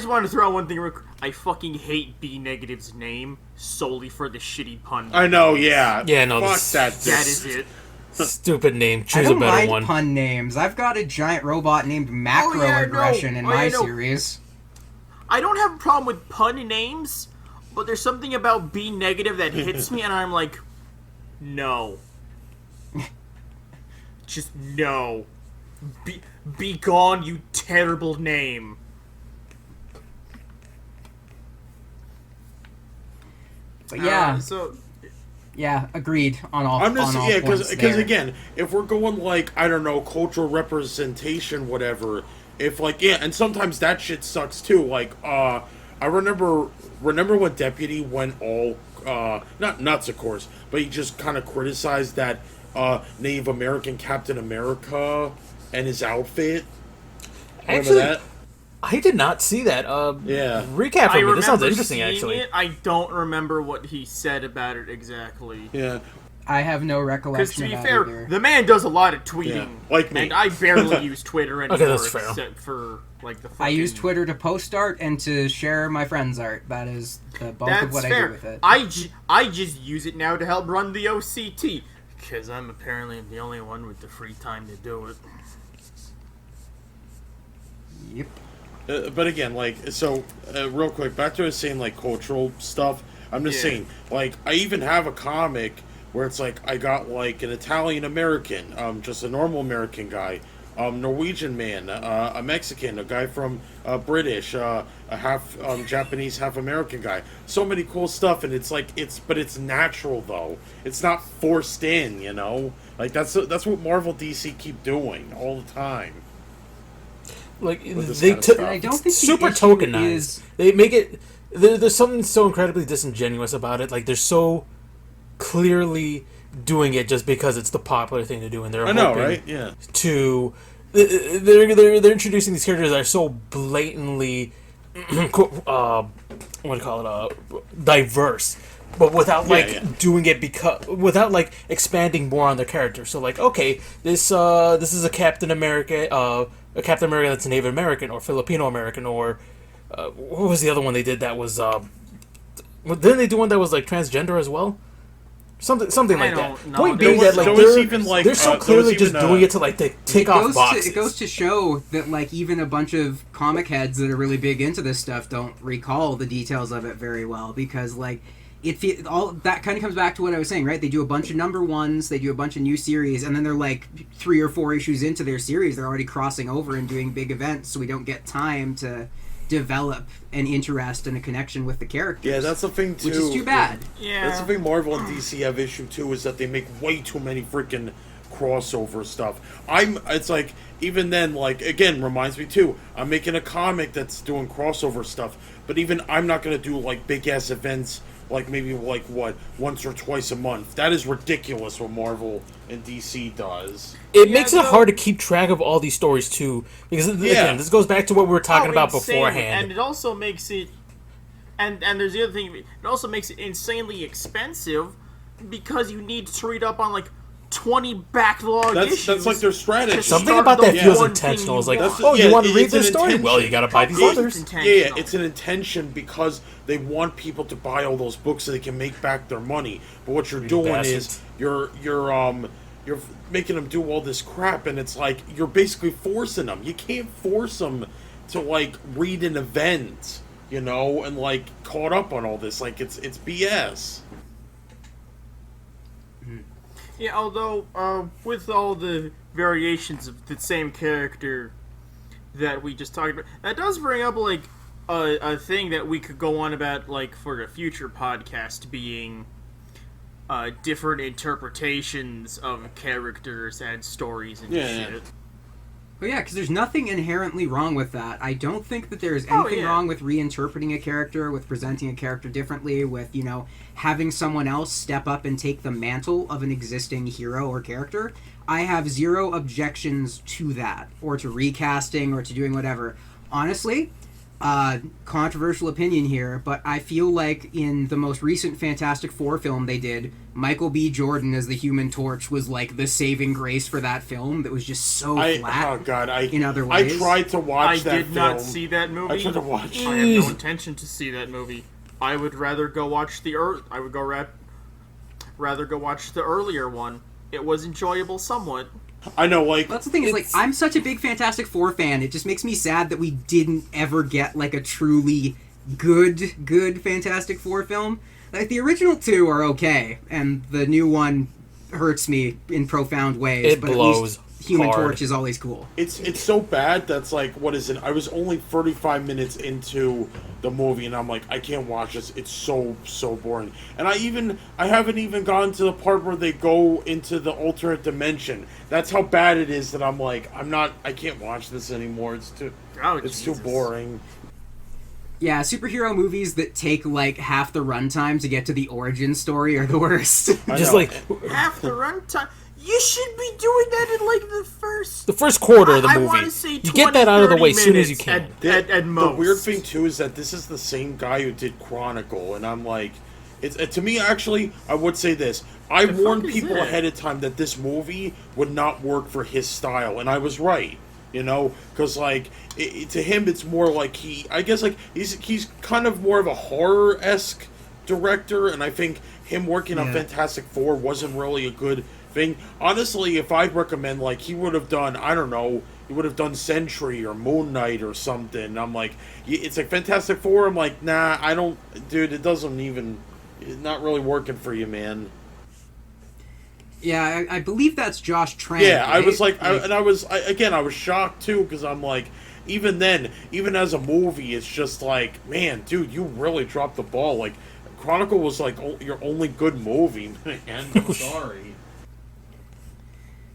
want to throw out one thing real quick. I fucking hate B Negative's name solely for the shitty pun. I know, yeah. Yeah, no, Fuck this- that. That is it. stupid name. I Choose a don't better mind one. pun names. I've got a giant robot named Macroaggression in my series. I don't have a problem with pun names, but there's something about B Negative that hits me, and I'm like, no. Just no. Be gone, you terrible name. But yeah, So yeah, agreed on all. I'm just on all points because there. again, if we're going I don't know, cultural representation, whatever. If and sometimes that shit sucks too. I remember when Deputy went all not nuts, of course, but he just kind of criticized that Native American Captain America and his outfit. Remember Actually, that? I did not see that. Yeah. Recap for I me. This sounds remember interesting, seeing actually. it. I don't remember what he said about it exactly. Yeah. I have no Because recollection to be of that fair, either. the man does a lot of tweeting. Yeah, like me. And I barely use Twitter anymore, that's fair. except for the fucking... I use Twitter to post art and to share my friends' art. That is the bulk That's of what fair. I do with it. I just use it now to help run the OCT. Because I'm apparently the only one with the free time to do it. Yep. But again, real quick, back to us saying cultural stuff. I'm just Yeah. saying, I even have a comic where it's I got an Italian American, just a normal American guy, Norwegian man, a Mexican, a guy from British, a half Japanese, half American guy. So many cool stuff, and but it's natural though. It's not forced in, you know. That's what Marvel DC keep doing all the time. this They kind of stuff. I don't think the super issue tokenized. is- They make it. There's something so incredibly disingenuous about it. They're so clearly doing it just because it's the popular thing to do, and they're I know, hoping right? Yeah. to. They're introducing these characters that are so blatantly, what do you call it? Diverse. But without doing it without expanding more on their character. So okay, this is a Captain America that's Native American or Filipino American or what was the other one they did that was didn't they do one that was transgender as well? Something like that. don't know. Point There being was- that there was they're even, they're so there clearly was just even, doing it to to tick off boxes. It goes to show that even a bunch of comic heads that are really big into this stuff don't recall the details of it very well because all that kind of comes back to what I was saying, right? They do a bunch of number ones, they do a bunch of new series, and then they're 3 or 4 issues into their series, they're already crossing over and doing big events, so we don't get time to develop an interest and a connection with the characters. Yeah, that's the thing too. Which is too bad. Yeah. That's the thing Marvel and DC have issue too, is that they make way too many freaking crossover stuff. It's like, even then, like, again, reminds me too, I'm making a comic that's doing crossover stuff, but even I'm not gonna do like big ass events, like maybe like what, once or twice a month. That is ridiculous what Marvel and DC does. It makes it hard to keep track of all these stories too, because again, this goes back to what we were talking about beforehand. And it also makes it, and there's the other thing, it also makes it insanely expensive because you need to read up on like 20 backlog issues. That's like their strategy. Something about that feels intentional. It's like, you want to read this story? Well, you got to buy these others. Yeah, it's an intention because they want people to buy all those books so they can make back their money. But what you're doing is you're making them do all this crap, and it's like you're basically forcing them. You can't force them to like read an event, you know, and like caught up on all this. Like it's BS. Yeah, although with all the variations of the same character that we just talked about, that does bring up like a thing that we could go on about, like for a future podcast, being different interpretations of characters and stories and shit. Well, yeah, because there's nothing inherently wrong with that. I don't think that there's anything wrong with reinterpreting a character, with presenting a character differently, with, you know, having someone else step up and take the mantle of an existing hero or character. I have zero objections to that, or to recasting, or to doing whatever. Honestly, controversial opinion here, but I feel like in the most recent Fantastic Four film they did, Michael B. Jordan as the Human Torch was like the saving grace for that film. That was just so flat. Oh god, in other ways. I tried to watch that film. I did not see that movie. I tried to watch. I have no intention to see that movie. I would rather go watch rather go watch the earlier one. It was enjoyable somewhat. I know, like... That's the thing, is like, I'm such a big Fantastic Four fan, it just makes me sad that we didn't ever get, like, a truly good Fantastic Four film. Like, the original two are okay, and the new one hurts me in profound ways. It but blows at least Human hard. Torch is always cool. It's so bad that's like, what is it? I was only 35 minutes into the movie, and I'm like, I can't watch this. It's so boring. And I haven't even gotten to the part where they go into the alternate dimension. That's how bad it is that I'm like, I can't watch this anymore. It's too boring. Yeah, superhero movies that take, like, half the runtime to get to the origin story are the worst. Just like half the runtime. You should be doing that in like the first quarter of the movie. I want to say you get that out of the way as soon as you can. At most. The weird thing too is that this is the same guy who did Chronicle, and I'm like, it's to me actually. I would say this: I warned people ahead of time that this movie would not work for his style, and I was right. You know, because like to him, it's more like he's kind of more of a horror-esque director, and I think him working on Fantastic Four wasn't really a good thing. Honestly, if I'd recommend, like, he would have done, I don't know, he would have done Sentry or Moon Knight or something. I'm like, it's like Fantastic Four. I'm like, nah, I don't, dude, it doesn't even, it's not really working for you, man. Yeah, I believe that's Josh Trank. Yeah, right? I was like, I was shocked too, because I'm like, even then, even as a movie, it's just like, man, dude, you really dropped the ball. Like, Chronicle was like your only good movie, man. I'm sorry.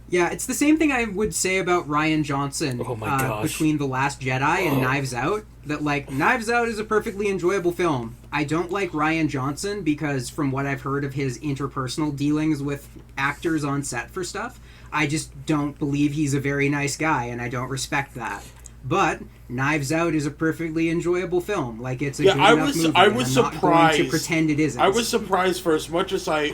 Yeah, it's the same thing I would say about Rian Johnson. Oh my gosh. Between The Last Jedi and Knives Out. That, like, Knives Out is a perfectly enjoyable film. I don't like Rian Johnson because, from what I've heard of his interpersonal dealings with actors on set for stuff, I just don't believe he's a very nice guy, and I don't respect that. But Knives Out is a perfectly enjoyable film. Like, it's a good enough movie. I was I'm surprised. Not going to pretend it isn't. I was surprised for as much as I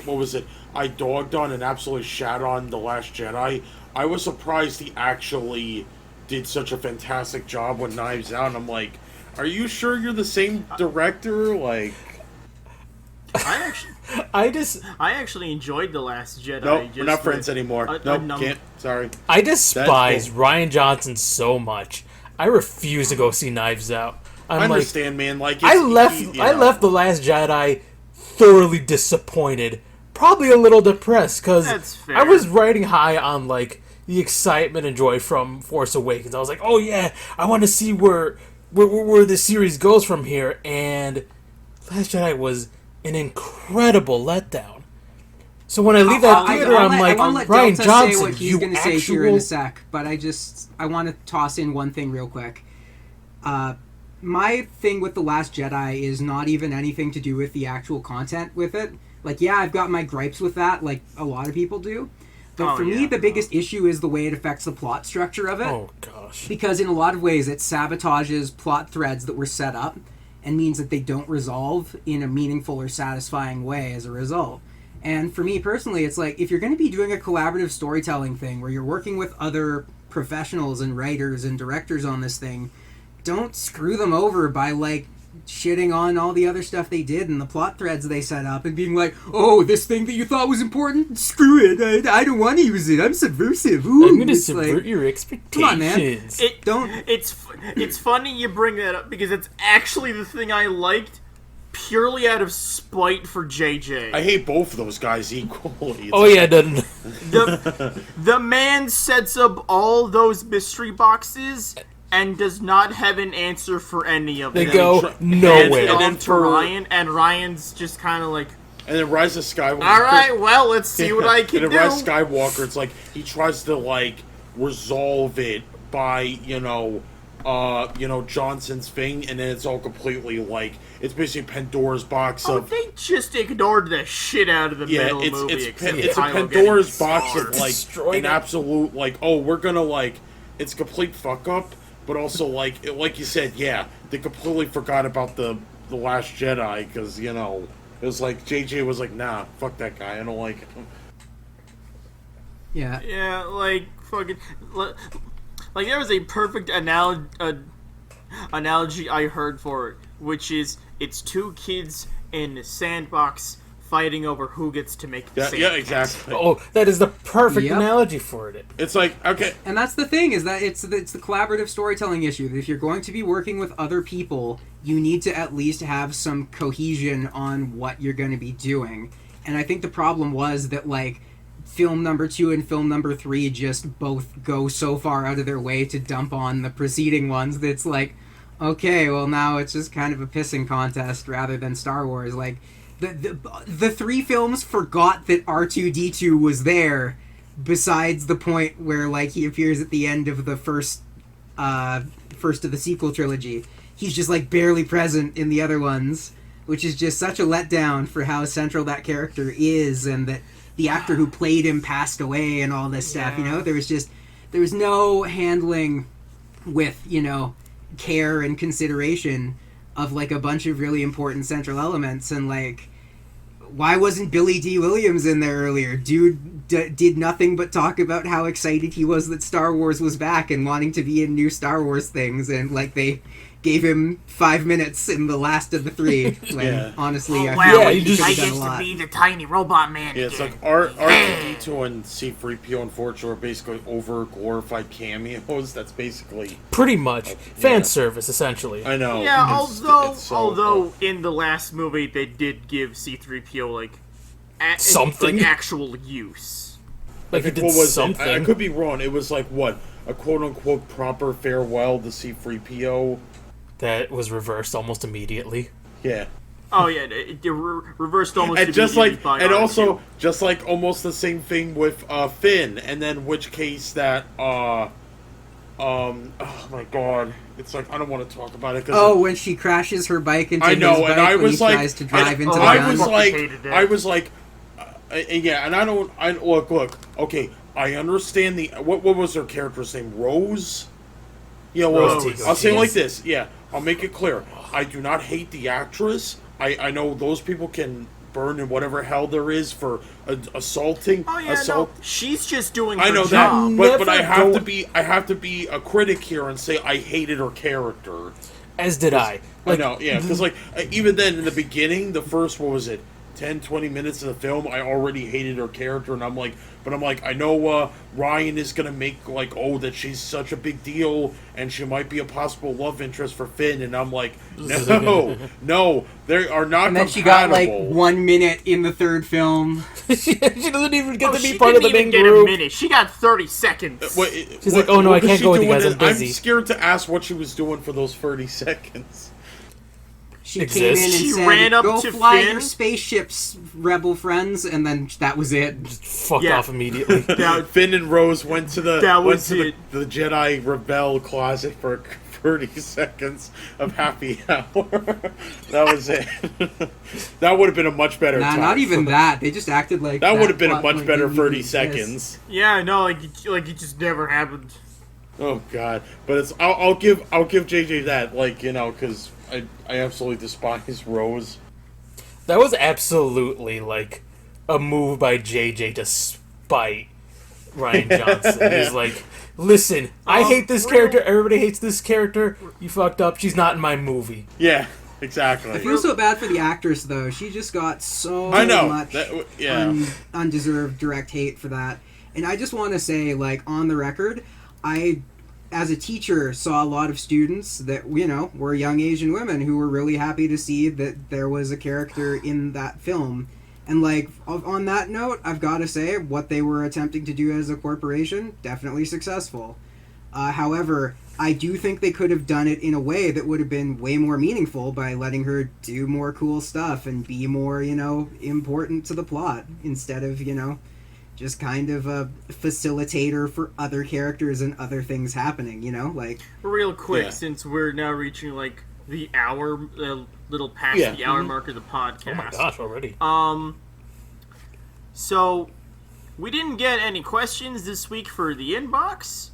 dogged on and absolutely shat on The Last Jedi. I was surprised he actually did such a fantastic job with Knives Out. And I'm like, are you sure you're the same director? Like, I actually enjoyed The Last Jedi. No, we're not friends anymore. Can't. Sorry. I despise Rian Johnson so much. I refuse to go see Knives Out. I understand, man. Like, I left The Last Jedi thoroughly disappointed, probably a little depressed, because I was riding high on, like, the excitement and joy from Force Awakens. I was like, oh yeah, I want to see where where the series goes from here, and Last Jedi was an incredible letdown. So when I leave that theater, I'm like, Ryan Johnson, say what he's you going to say here in a actual... sec, but I want to toss in one thing real quick. My thing with The Last Jedi is not even anything to do with the actual content with it. Like, yeah, I've got my gripes with that, like a lot of people do. But for me, the biggest issue is the way it affects the plot structure of it. Oh, gosh. Because in a lot of ways, it sabotages plot threads that were set up and means that they don't resolve in a meaningful or satisfying way as a result. And for me personally, it's like, if you're going to be doing a collaborative storytelling thing where you're working with other professionals and writers and directors on this thing, don't screw them over by, like, shitting on all the other stuff they did and the plot threads they set up and being like, oh, this thing that you thought was important? Screw it. I don't want to use it. I'm subversive. Ooh, I'm going to subvert your expectations. Come on, man. It's funny you bring that up because it's actually the thing I liked purely out of spite for JJ. I hate both of those guys equally. The man sets up all those mystery boxes and does not have an answer for any of them. They go nowhere. And then to Ryan, and Ryan's just kind of like... And then Rise of Skywalker... Alright, well, let's see what I can do. And then Rise of Skywalker, it's like, he tries to, like, resolve it by, Johnson's thing, and then it's all completely, like, it's basically Pandora's box of... they just ignored the shit out of the middle movie. It's a Pandora's box of, like, an absolute, like, oh, we're gonna, like, it's complete fuck-up. But also, like you said, yeah, they completely forgot about the Last Jedi because, it was like, JJ was like, nah, fuck that guy, I don't like him. Yeah. Yeah, like, fucking... Like, there was a perfect analogy I heard for it, which is, it's two kids in a sandbox fighting over who gets to make the sand. Yeah, exactly. Oh, that is the perfect analogy for it. It's like, okay. And that's the thing, is that it's the collaborative storytelling issue. That if you're going to be working with other people, you need to at least have some cohesion on what you're going to be doing. And I think the problem was that, like, film number 2 and film number 3 just both go so far out of their way to dump on the preceding ones that it's like, okay, well, now it's just kind of a pissing contest rather than Star Wars. Like, the 3 films forgot that R2-D2 was there, besides the point where, like, he appears at the end of the first of the sequel trilogy. He's just, like, barely present in the other ones, which is just such a letdown for how central that character is, and that the actor who played him passed away and all this stuff, There was no handling with, care and consideration of, like, a bunch of really important central elements. And, like, why wasn't Billy D. Williams in there earlier? Dude did nothing but talk about how excited he was that Star Wars was back and wanting to be in new Star Wars things, and, like, they gave him 5 minutes in the last of the 3. When, honestly, I get to be the tiny robot man. Yeah, it's like R2-D2 and C-3PO, unfortunately, are basically over-glorified cameos. That's basically... Pretty much. Fan service, essentially. I know. Yeah, although in the last movie, they did give C-3PO, like, something. Like, actual use. Like, it did something. I could be wrong. It was like, what? A quote-unquote proper farewell to C-3PO? That was reversed almost immediately. Yeah. Oh yeah, it reversed almost and immediately. Just like, by and R2. also, just like almost the same thing with Finn, and then which case that oh my god, it's like I don't want to talk about it. When she crashes her bike into his bike and I when was he like, tries to drive into the I gun. was like, yeah, and I look, okay, I understand what was her character's name, Rose. Yeah, well, I'll say it like this. Yeah, I'll make it clear. I do not hate the actress. I know those people can burn in whatever hell there is for assaulting. Oh yeah, assault. No, she's just doing. I know her job. that, but I have to be a critic here and say I hated her character. As did I. Like, I know, yeah, because like even then in the beginning, the first, what was it, 10, 20 minutes of the film, I already hated her character, and I'm like, I know Ryan is gonna make like, oh, that she's such a big deal, and she might be a possible love interest for Finn, and I'm like, no, they are not. And then she got like 1 minute in the third film. she doesn't even get to be part of the main get group. A minute. She got 30 seconds. She's like, oh no, I can't go with you guys. I'm busy. I'm scared to ask what she was doing for those 30 seconds. She came in and she said, ran up go to fly Finn. your spaceships, rebel friends, and then that was it. Just fucked off immediately. Finn and Rose went to the the Jedi Rebel closet for 30 seconds of happy hour. That was it. That would have been a much better time. Not even that. They just acted like that would have been a much better 30 seconds. Yeah, no, like it just never happened. Oh god. But it's I'll give JJ that, like, you know, because I absolutely despise Rose. That was absolutely like a move by JJ to spite Ryan Johnson. He's like, listen, I hate this character, everybody hates this character, you fucked up, she's not in my movie. Yeah, exactly. I feel so bad for the actress, though. She just got so much undeserved direct hate for that. And I just want to say, like, on the record, I, as a teacher, saw a lot of students that, you know, were young Asian women who were really happy to see that there was a character in that film. And, like, on that note, I've got to say, what they were attempting to do as a corporation, definitely successful. However, I do think they could have done it in a way that would have been way more meaningful by letting her do more cool stuff and be more, you know, important to the plot instead of, you know, just kind of a facilitator for other characters and other things happening, you know? Like, real quick, since we're now reaching, like, the hour, little past the hour mark of the podcast. Oh my gosh, already. So, we didn't get any questions this week for the inbox.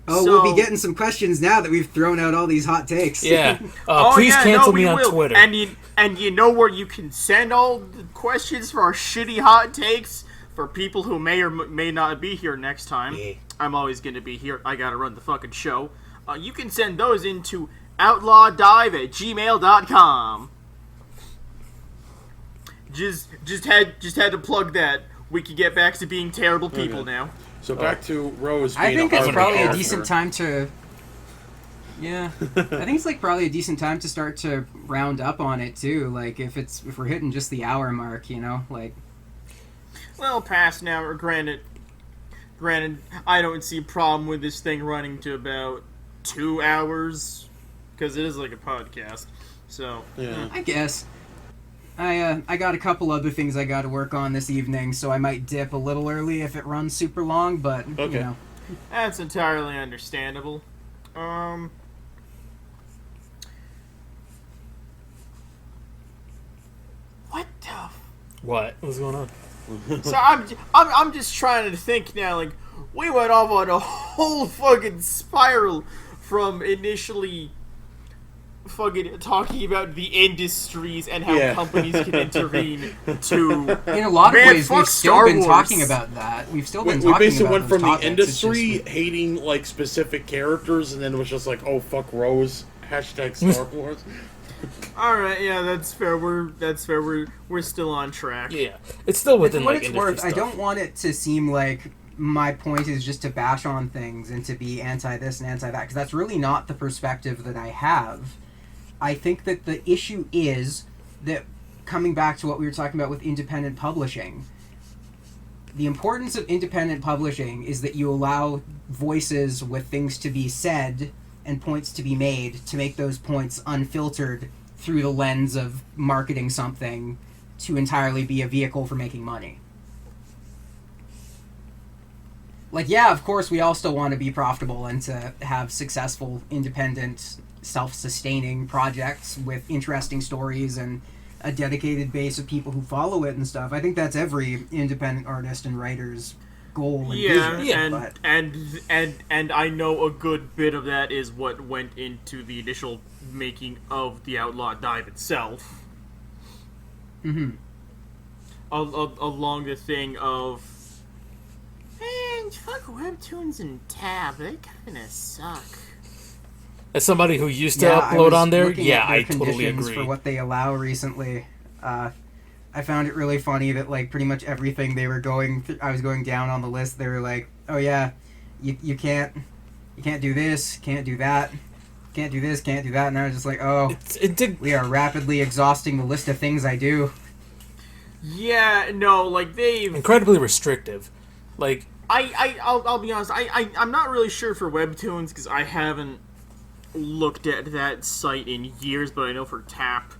Oh, so, we'll be getting some questions now that we've thrown out all these hot takes. Yeah. Please cancel me on Twitter. And you know where you can send all the questions for our shitty hot takes for people who may or may not be here next time. Yeah. I'm always going to be here. I got to run the fucking show. You can send those into outlawdive@gmail.com. Just had to plug that. We can get back to being terrible people now. So back to Rose being I think it's probably character. a decent time to... Yeah. I think it's like probably a decent time to start to round up on it too. Like if we're hitting just the hour mark, you know, like... Well, past now, or granted, I don't see a problem with this thing running to about 2 hours, because it is like a podcast. So, I guess. I got a couple other things I got to work on this evening, so I might dip a little early if it runs super long, but, you know. That's entirely understandable. What the... What's going on? So I'm just trying to think now, like, we went off on a whole fucking spiral from initially fucking talking about the industries and how companies can intervene to... In a lot of ways, we've still been Wars. talking about that. We've still been We talking basically about went from the topics. industry hating, like, specific characters, and then it was just like, oh, fuck Rose, hashtag Star Wars. Alright, yeah, that's fair. We're still on track. Yeah. It's still within, For what like, it's industry worth, stuff. I don't want it to seem like my point is just to bash on things and to be anti-this and anti-that, because that's really not the perspective that I have. I think that the issue is that, coming back to what we were talking about with independent publishing, the importance of independent publishing is that you allow voices with things to be said and points to be made to make those points unfiltered through the lens of marketing something to entirely be a vehicle for making money. Like, yeah, of course, we all still want to be profitable and to have successful, independent, self-sustaining projects with interesting stories and a dedicated base of people who follow it and stuff. I think that's every independent artist and writer's goal and vision. And I know a good bit of that is what went into the initial making of the Outlaw Dive itself. Mm-hmm. Along the thing of, man, fuck webtoons and tab, they kinda suck. As somebody who used to upload on there, looking at I their totally conditions agree. for what they allow recently. I found it really funny that like pretty much everything they were I was going down on the list. They were like, "Oh yeah, you can't do this, can't do that, can't do this, can't do that," and I was just like, "Oh, we are rapidly exhausting the list of things I do." Yeah, no, like they've incredibly restrictive. Like I'll be honest. I'm not really sure for webtoons because I haven't looked at that site in years, but I know for Tap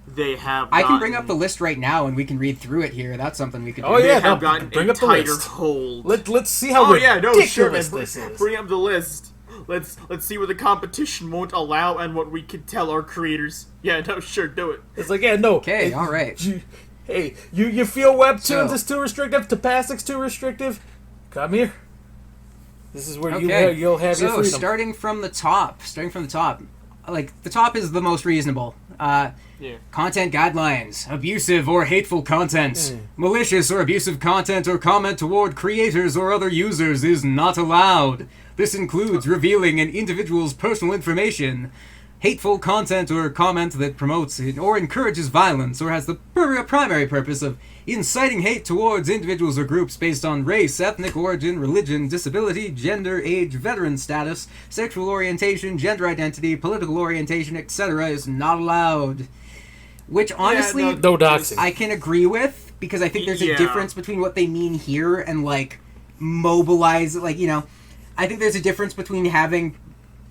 they have. I can bring up the list right now and we can read through it here. That's something we could do. Oh yeah, have gotten bring a up the tighter list. hold. Let's see how ridiculous man, this is. Bring up the list. Let's see what the competition won't allow and what we can tell our creators. Yeah, no, sure, do it. It's like, yeah, no. Okay, all right. Hey, you feel webtoons So- is too restrictive? Topastic's too restrictive? Come here. This is where Okay. you'll have your So freedom. starting from the top, like the top is the most reasonable. Yeah. Content guidelines: abusive or hateful content, malicious or abusive content or comment toward creators or other users is not allowed. This includes revealing an individual's personal information. Hateful content or comment that promotes or encourages violence or has the primary purpose of inciting hate towards individuals or groups based on race, ethnic origin, religion, disability, gender, age, veteran status, sexual orientation, gender identity, political orientation, etc. is not allowed. Which honestly, no doxing. I can agree with, because I think there's a Yeah. difference between what they mean here and like mobilize, like, you know, I think there's a difference between having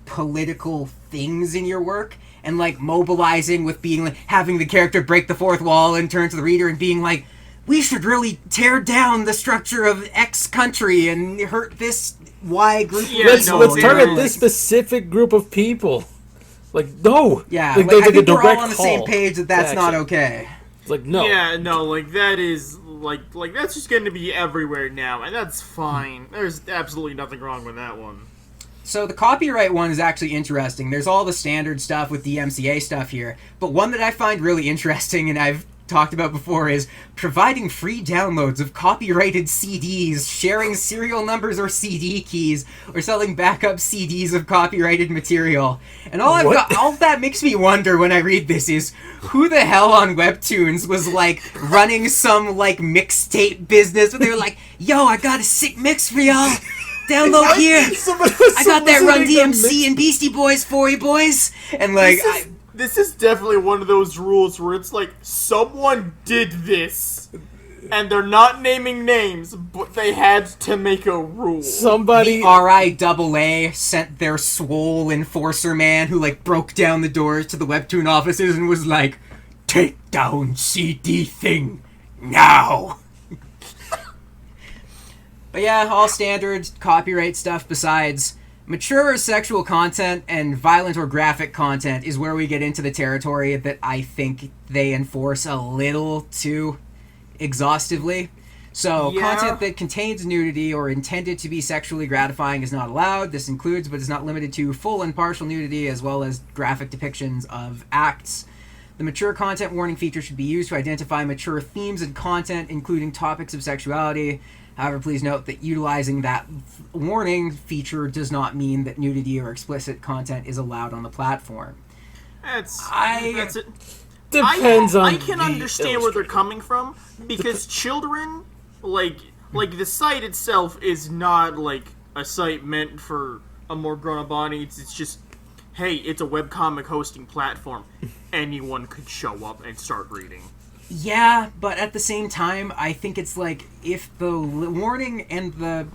political things in your work and like mobilizing with being like having the character break the fourth wall and turn to the reader and being like, we should really tear down the structure of X country and hurt this Y group. Yeah, let's no, let's they're target like- this specific group of people. Like, no. Yeah, like, like, there's I like a think we're all direct on the same call page that that's to not action. okay. It's like, no. Yeah, no, like that is like that's just going to be everywhere now, and that's fine. There's absolutely nothing wrong with that one. So the copyright one is actually interesting. There's all the standard stuff with DMCA stuff here, but one that I find really interesting and I've talked about before is providing free downloads of copyrighted CDs, sharing serial numbers or CD keys, or selling backup CDs of copyrighted material. And all that makes me wonder when I read this is, who the hell on Webtoons was like running some like mixtape business where they were like, yo, I got a sick mix for y'all. Download here. I got that Run DMC and Beastie Boys for you, boys. And like, This is definitely one of those rules where it's like, someone did this, and they're not naming names, but they had to make a rule. Somebody. RIAA sent their swole enforcer man who like broke down the doors to the Webtoon offices and was like, take down CD thing now. But yeah, all standard copyright stuff besides mature or sexual content and violent or graphic content is where we get into the territory that I think they enforce a little too exhaustively. So, Yeah. content that contains nudity or intended to be sexually gratifying is not allowed. This includes, but is not limited to, full and partial nudity as well as graphic depictions of acts. The mature content warning feature should be used to identify mature themes and content, including topics of sexuality. However, please note that utilizing that warning feature does not mean that nudity or explicit content is allowed on the platform. That's it. Depends on. I can understand where they're coming from, because children, like the site itself is not like a site meant for a more grown-up audience. It's just, hey, it's a webcomic hosting platform. Anyone could show up and start reading. Yeah, but at the same time, I think it's like, if the warning and the,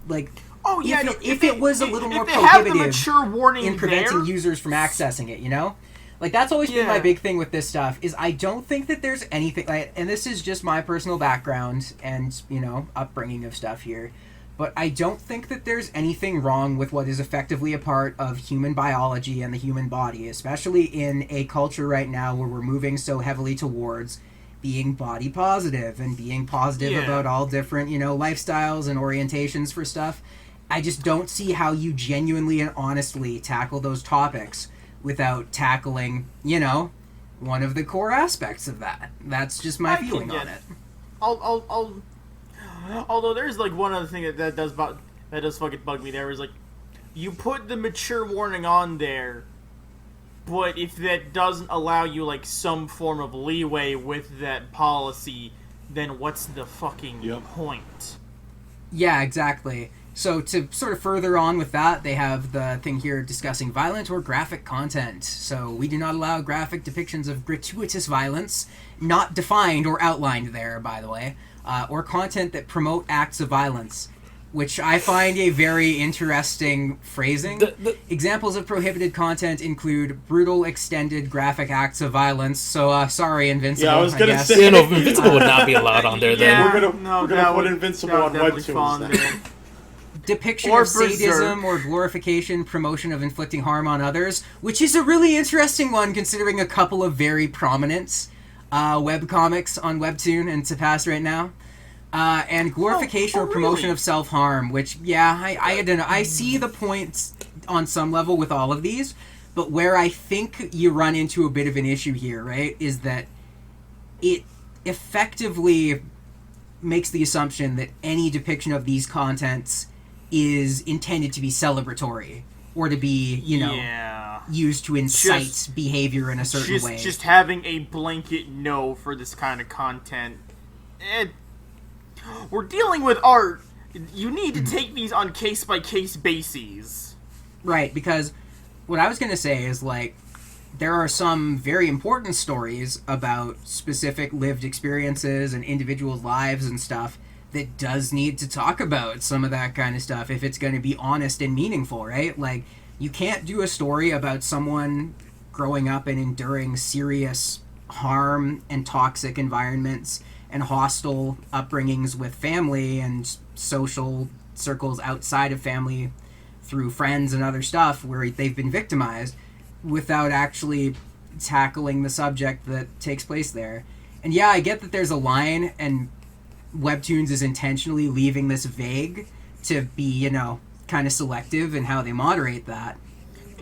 like, Oh yeah, if it was a little more if they have the prohibitive mature warning in preventing there, users from accessing it, you know? Like, that's always been my Yeah. big thing with this stuff, is I don't think that there's anything, like, and this is just my personal background and, you know, upbringing of stuff here, but I don't think that there's anything wrong with what is effectively a part of human biology and the human body, especially in a culture right now where we're moving so heavily towards being body positive and being positive Yeah. about all different, you know, lifestyles and orientations for stuff. I just don't see how you genuinely and honestly tackle those topics without tackling, you know, one of the core aspects of that. That's just my I can feeling get on it. Although there's like one other thing that does fucking bug me. There is like, you put the mature warning on there, But if that doesn't allow you, like, some form of leeway with that policy, then what's the fucking point? Yeah, exactly. So to sort of further on with that, they have the thing here discussing violent or graphic content. So we do not allow graphic depictions of gratuitous violence, not defined or outlined there, by the way, or content that promote acts of violence, which I find a very interesting phrasing. Examples of prohibited content include brutal, extended, graphic acts of violence. So, sorry, Invincible. Yeah, I was gonna guess. say. You know, Invincible would not be allowed on there then. We're gonna put Invincible on Webtoons then. Depiction Or of sadism Berserk. or glorification, promotion of inflicting harm on others, which is a really interesting one considering a couple of very prominent webcomics on Webtoon and to pass right now. And glorification or promotion really? of self-harm, which, yeah, I don't know. I see the points on some level with all of these, but where I think you run into a bit of an issue here, right, is that it effectively makes the assumption that any depiction of these contents is intended to be celebratory or to be, used to incite behavior in a certain way. Just having a blanket no for this kind of content. We're dealing with art. You need to take these on case-by-case bases. Right, because what I was going to say is, like, there are some very important stories about specific lived experiences and individuals' lives and stuff that does need to talk about some of that kind of stuff if it's going to be honest and meaningful, right? Like, you can't do a story about someone growing up and enduring serious harm and toxic environments and hostile upbringings with family and social circles outside of family through friends and other stuff where they've been victimized without actually tackling the subject that takes place there. And yeah, I get that there's a line, and Webtoons is intentionally leaving this vague to be, kind of selective in how they moderate that.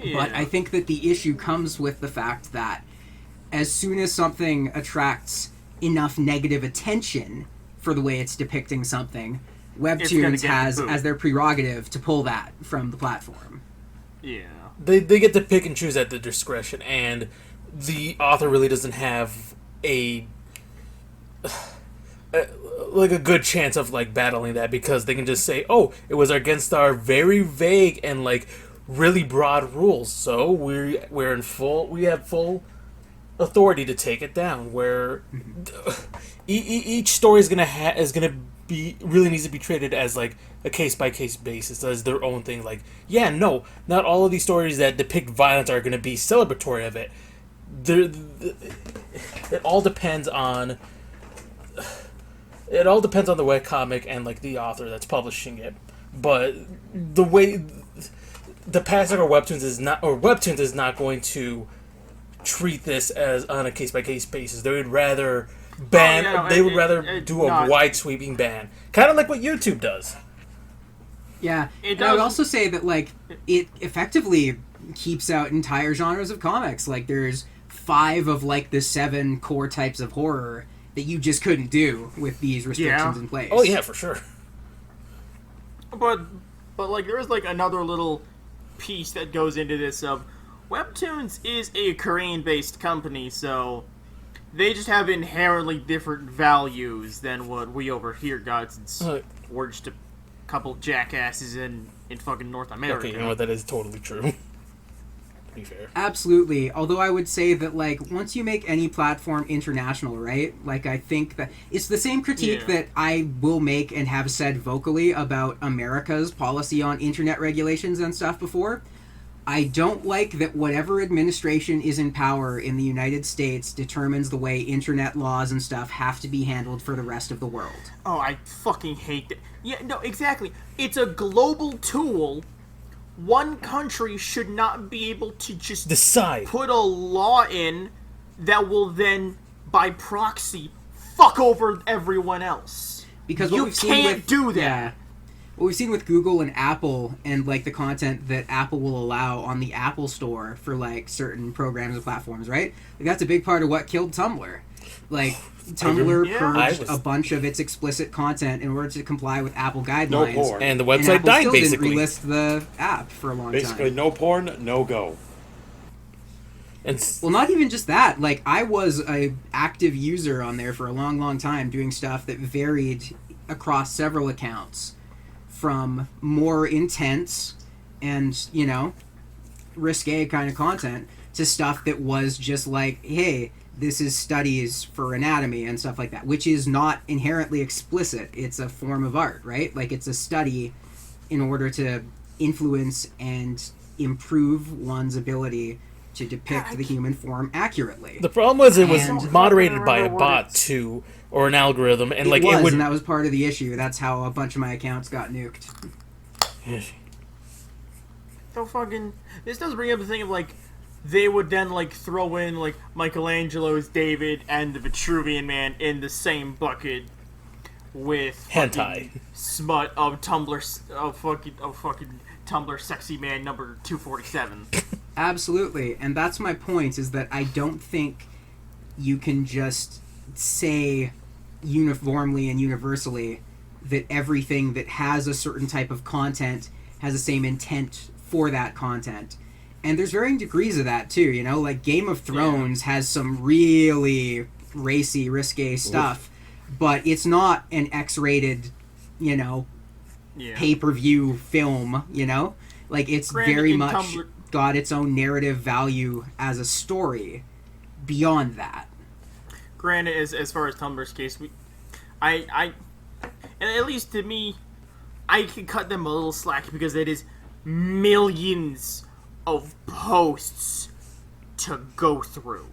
Yeah. But I think that the issue comes with the fact that as soon as something attracts enough negative attention for the way it's depicting something, Webtoons has as their prerogative to pull that from the platform. Yeah. They get to pick and choose at their discretion, and the author really doesn't have a good chance of like battling that, because they can just say, "Oh, it was against our very vague and like really broad rules, so we have full authority to take it down." Where each story is gonna be really needs to be treated as like a case-by-case basis, as their own thing. Like, yeah, no, not all of these stories that depict violence are going to be celebratory of it. It all depends on the webcomic and like the author that's publishing it. But the way the Pacific or Webtoons is not going to treat this as on a case-by-case basis. They would rather do a wide sweeping ban, kind of like what YouTube does. Yeah, and I would also say that like it effectively keeps out entire genres of comics. Like there's 5 of like the 7 core types of horror that you just couldn't do with these restrictions in place. Oh yeah, for sure. But like there is like another little piece that goes into this of Webtoons is a Korean-based company, so they just have inherently different values than what we over here got, since we're just a couple jackasses in fucking North America. Okay, you know what, that is totally true. To be fair. Absolutely. Although I would say that, like, once you make any platform international, right? Like, I think that it's the same critique that I will make and have said vocally about America's policy on internet regulations and stuff before. I don't like that whatever administration is in power in the United States determines the way internet laws and stuff have to be handled for the rest of the world. Oh, I fucking hate that. Yeah, no, exactly. It's a global tool. One country should not be able to just decide, put a law in that will then, by proxy, fuck over everyone else. Because you can't do that. Yeah. What we've seen with Google and Apple and like the content that Apple will allow on the Apple Store for like certain programs and platforms, right? Like, that's a big part of what killed Tumblr. Like Tumblr purged a bunch of its explicit content in order to comply with Apple guidelines. No porn. And the website Apple died, still basically. didn't relist the app for a long time. Basically, no porn, no go. And Well, not even just that. Like, I was a active user on there for a long, long time, doing stuff that varied across several accounts, from more intense and, you know, risque kind of content to stuff that was just like, hey, this is studies for anatomy and stuff like that, which is not inherently explicit. It's a form of art, right? Like, it's a study in order to influence and improve one's ability to depict the human form accurately. the problem was it was And- moderated by a Remember what bot it's- too, or an algorithm, and like it was, it would. and that was part of the issue. That's how a bunch of my accounts got nuked. So fucking. This does bring up the thing of like, they would then like throw in like Michelangelo's David and the Vitruvian Man in the same bucket with Hentai. fucking smut of Tumblr of fucking Tumblr sexy man number 247. Absolutely, and that's my point, is that I don't think you can just say uniformly and universally that everything that has a certain type of content has the same intent for that content. And there's varying degrees of that too, you know? Like, Game of Thrones has some really racy, risque stuff, but it's not an X-rated, you know, Yeah. pay-per-view film, you know? Like, it's Granted, very in much Tumblr- got its own narrative value as a story beyond that. Granted, as far as Tumblr's case, and at least to me, I can cut them a little slack because it is millions of posts to go through.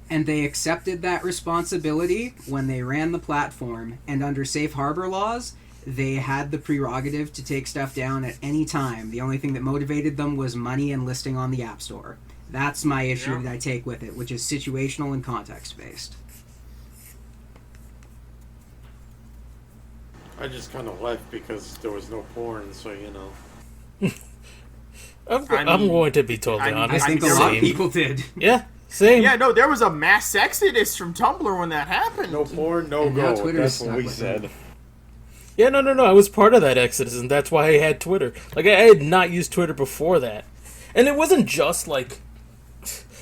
And they accepted that responsibility when they ran the platform, and under safe harbor laws, they had the prerogative to take stuff down at any time. The only thing that motivated them was money and listing on the App Store. That's my issue Yeah. that I take with it, which is situational and context-based. I just kind of left because there was no porn, so you know. I'm going to be totally I mean, I honest. think a there lot was- of people did. Yeah, same. Yeah, no, there was a mass exodus from Tumblr when that happened. No porn, no And now go. Twitter's That's what stuck we with said. it. Yeah, no. I was part of that exodus, and that's why I had Twitter. Like, I had not used Twitter before that. And it wasn't just, like...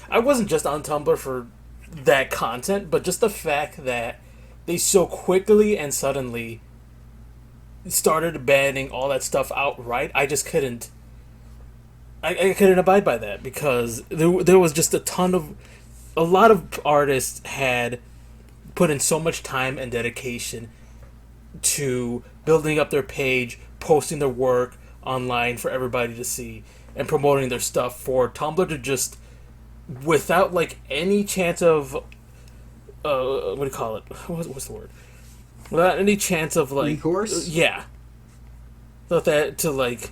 I wasn't just on Tumblr for that content, but just the fact that they so quickly and suddenly started banning all that stuff outright. I just couldn't... I couldn't abide by that, because there was just a lot of artists had put in so much time and dedication to building up their page, posting their work online for everybody to see, and promoting their stuff, for Tumblr to just, without like any chance of what do you call it? What's the word? Without any chance of like Recourse? Yeah. Without that to like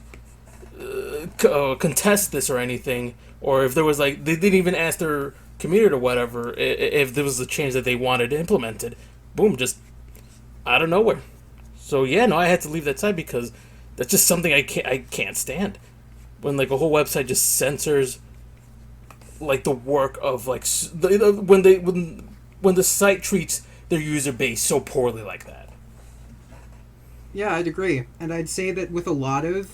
contest this or anything, or if there was like they didn't even ask their community or whatever if there was a change that they wanted implemented, boom, just out of nowhere. So yeah, no, I had to leave that site because that's just something I can't stand. When like a whole website just censors like the work of like when the site treats their user base so poorly like that. Yeah, I'd agree. And I'd say that with a lot of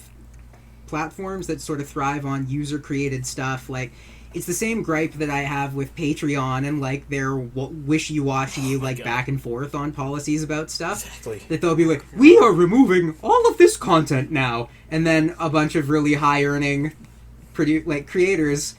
platforms that sort of thrive on user-created stuff, like, it's the same gripe that I have with Patreon and, like, their wishy-washy, like, God. back and forth on policies about stuff. Exactly. That they'll be like, we are removing all of this content now. And then a bunch of really high-earning creators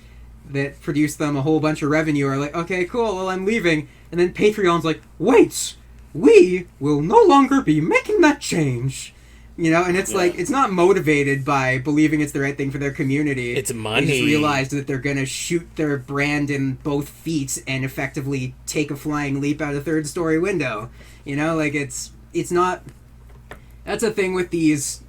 that produce them a whole bunch of revenue are like, okay, cool, well, I'm leaving. And then Patreon's like, wait, we will no longer be making that change. You know, and it's like, it's not motivated by believing it's the right thing for their community. It's They money. just realized that they're going to shoot their brand in both feet and effectively take a flying leap out a third-story window. You know, like, it's not... That's a thing with these,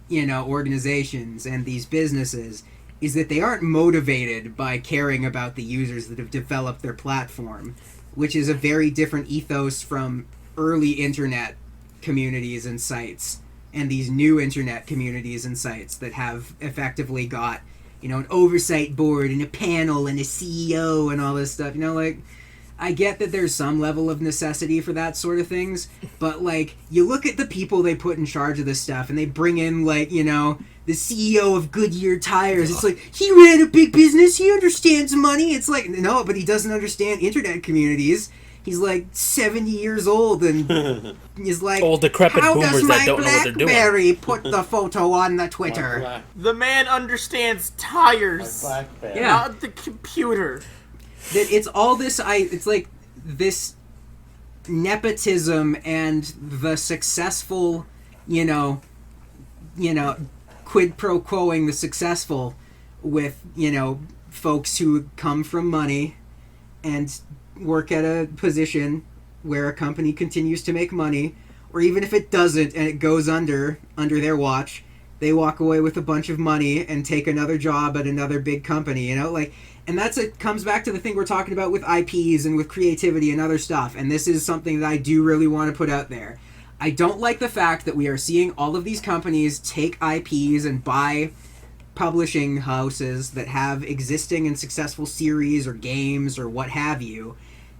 you know, organizations and these businesses, is that they aren't motivated by caring about the users that have developed their platform, which is a very different ethos from early internet communities and sites, and these new internet communities and sites that have effectively got, you know, an oversight board and a panel and a CEO and all this stuff. You know, like, I get that there's some level of necessity for that sort of things, but, like, you look at the people they put in charge of this stuff, and they bring in, like, you know, the CEO of Goodyear Tires. It's like, he ran a big business, he understands money. It's like, no, but he doesn't understand internet communities. He's like 70 years old, and he's like, old decrepit how boomers does that my don't know what they're doing. BlackBerry put the photo on the Twitter? The man understands tires, Yeah. not the computer. That it's all this, it's like this nepotism and the successful, you know, quid pro quoing the successful with, you know, folks who come from money and work at a position where a company continues to make money, or even if it doesn't and it goes under their watch, they walk away with a bunch of money and take another job at another big company, you know, like, and it comes back to the thing we're talking about with IPs and with creativity and other stuff, and this is something that I do really want to put out there. I don't like the fact that we are seeing all of these companies take IPs and buy publishing houses that have existing and successful series or games or what have you,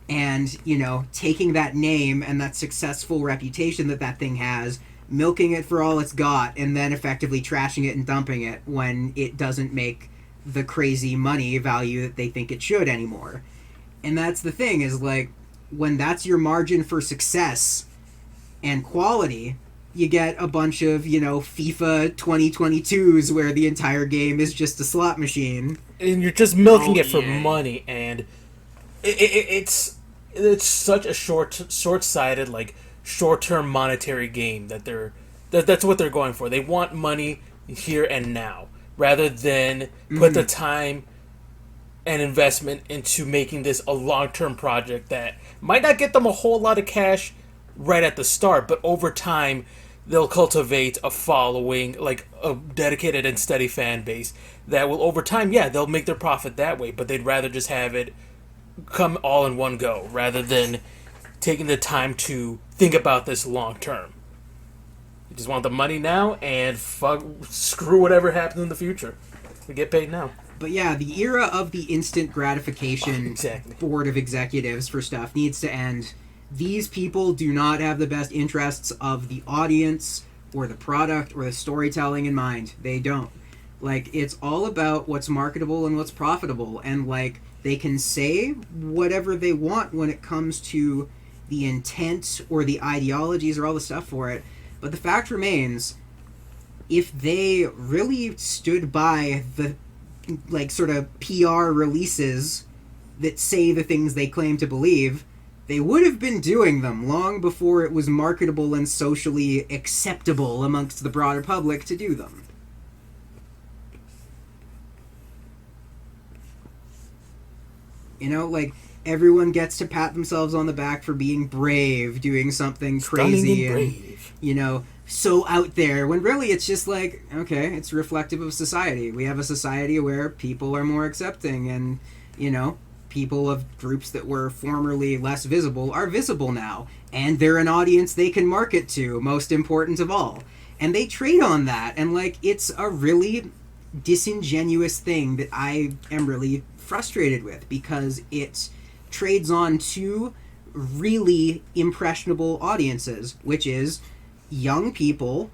and, you know, taking that name and that successful reputation that thing has, milking it for all it's got, and then effectively trashing it and dumping it when it doesn't make the crazy money value that they think it should anymore. And that's the thing, is like, when that's your margin for success and quality, you get a bunch of, you know, FIFA 2022s where the entire game is just a slot machine. And you're just milking it for money, and it's such a short-sighted, like, short-term monetary game that's what they're going for. They want money here and now, rather than put the time and investment into making this a long-term project that might not get them a whole lot of cash right at the start, but over time they'll cultivate a following, like a dedicated and steady fan base that will, over time, they'll make their profit that way, but they'd rather just have it come all in one go rather than taking the time to think about this long term. You just want the money now, and screw whatever happens in the future. We get paid now. But yeah, the era of the instant gratification board of executives for stuff needs to end. These people do not have the best interests of the audience or the product or the storytelling in mind. They don't. Like, it's all about what's marketable and what's profitable, and, like, they can say whatever they want when it comes to the intent or the ideologies or all the stuff for it. But the fact remains, if they really stood by the, like, sort of PR releases that say the things they claim to believe, they would have been doing them long before it was marketable and socially acceptable amongst the broader public to do them. You know, like, everyone gets to pat themselves on the back for being brave, doing something crazy and brave, you know, so out there, when really it's just like, okay, it's reflective of society. We have a society where people are more accepting, and, you know, people of groups that were formerly less visible are visible now, and they're an audience they can market to, most important of all. And they trade on that, and, like, it's a really disingenuous thing that I am really frustrated with, because it trades on two really impressionable audiences, which is young people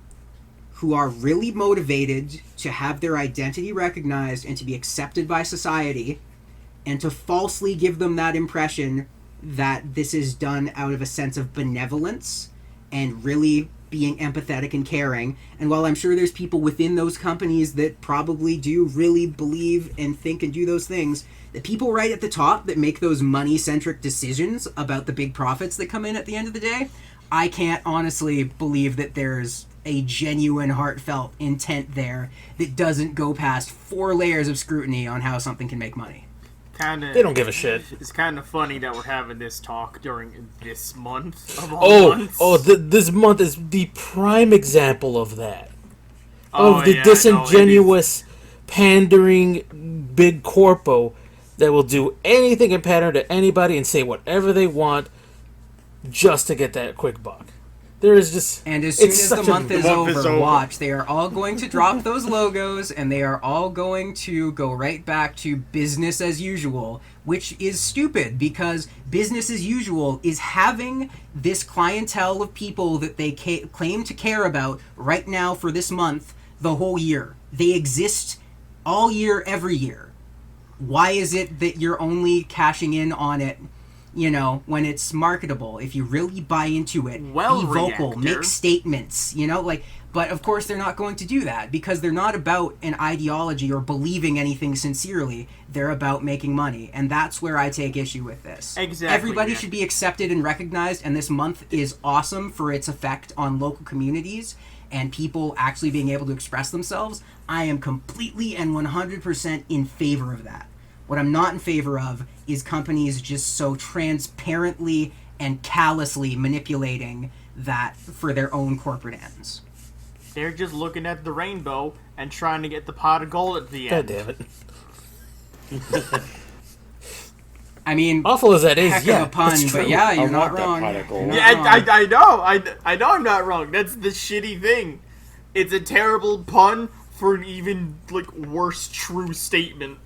who are really motivated to have their identity recognized and to be accepted by society, and to falsely give them that impression that this is done out of a sense of benevolence and really being empathetic and caring. And while I'm sure there's people within those companies that probably do really believe and think and do those things, the people right at the top that make those money-centric decisions about the big profits that come in at the end of the day, I can't honestly believe that there's a genuine, heartfelt intent there that doesn't go past 4 layers of scrutiny on how something can make money. They don't give a shit. It's kind of funny that we're having this talk during this month of all months. This month is the prime example of that. Of the disingenuous, pandering big corpo that will do anything and pander to anybody and say whatever they want just to get that quick buck. There is just... And as soon it's as the such a- month is The month is over, over. watch, they are all going to drop those logos, and they are all going to go right back to business as usual, which is stupid, because business as usual is having this clientele of people that they claim to care about right now for this month the whole year. They exist all year, every year. Why is it that you're only cashing in on it, you know, when it's marketable? If you really buy into it, Well, be vocal, reactor. make statements, you know, like, but of course they're not going to do that because they're not about an ideology or believing anything sincerely. They're about making money, and that's where I take issue with this. Exactly, Everybody yeah. should be accepted and recognized, and this month is awesome for its effect on local communities and people actually being able to express themselves. I am completely and 100% in favor of that. What I'm not in favor of is companies just so transparently and callously manipulating that for their own corporate ends. They're just looking at the rainbow and trying to get the pot of gold at the God end. damn it. I mean, Awful as that is, heck yeah. of a pun, that's but true. yeah, I you're not want that wrong. pot of gold. You're Yeah, not wrong. I know. I know I'm not wrong. That's the shitty thing. It's a terrible pun for an even, like, worse true statement.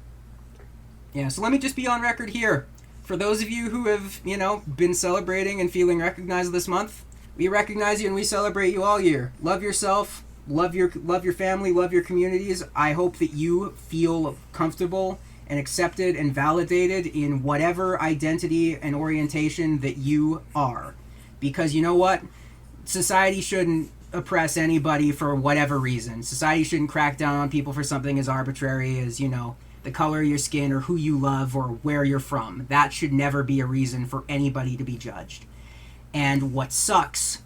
Yeah, so let me just be on record here. For those of you who have, you know, been celebrating and feeling recognized this month, we recognize you and we celebrate you all year. Love yourself, love your family, love your communities. I hope that you feel comfortable and accepted and validated in whatever identity and orientation that you are. Because you know what? Society shouldn't oppress anybody for whatever reason. Society shouldn't crack down on people for something as arbitrary as, you know, the color of your skin or who you love or where you're from. That should never be a reason for anybody to be judged. And what sucks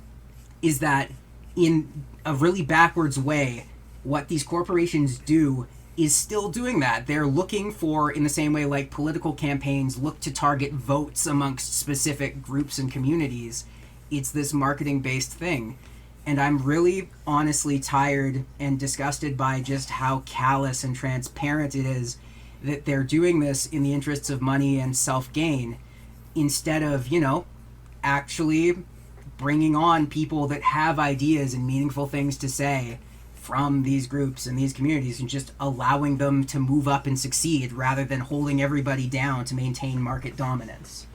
is that in a really backwards way, what these corporations do is still doing that. They're looking for, in the same way like political campaigns look to target votes amongst specific groups and communities, it's this marketing-based thing. And I'm really honestly tired and disgusted by just how callous and transparent it is that they're doing this in the interests of money and self-gain instead of, you know, actually bringing on people that have ideas and meaningful things to say from these groups and these communities and just allowing them to move up and succeed rather than holding everybody down to maintain market dominance.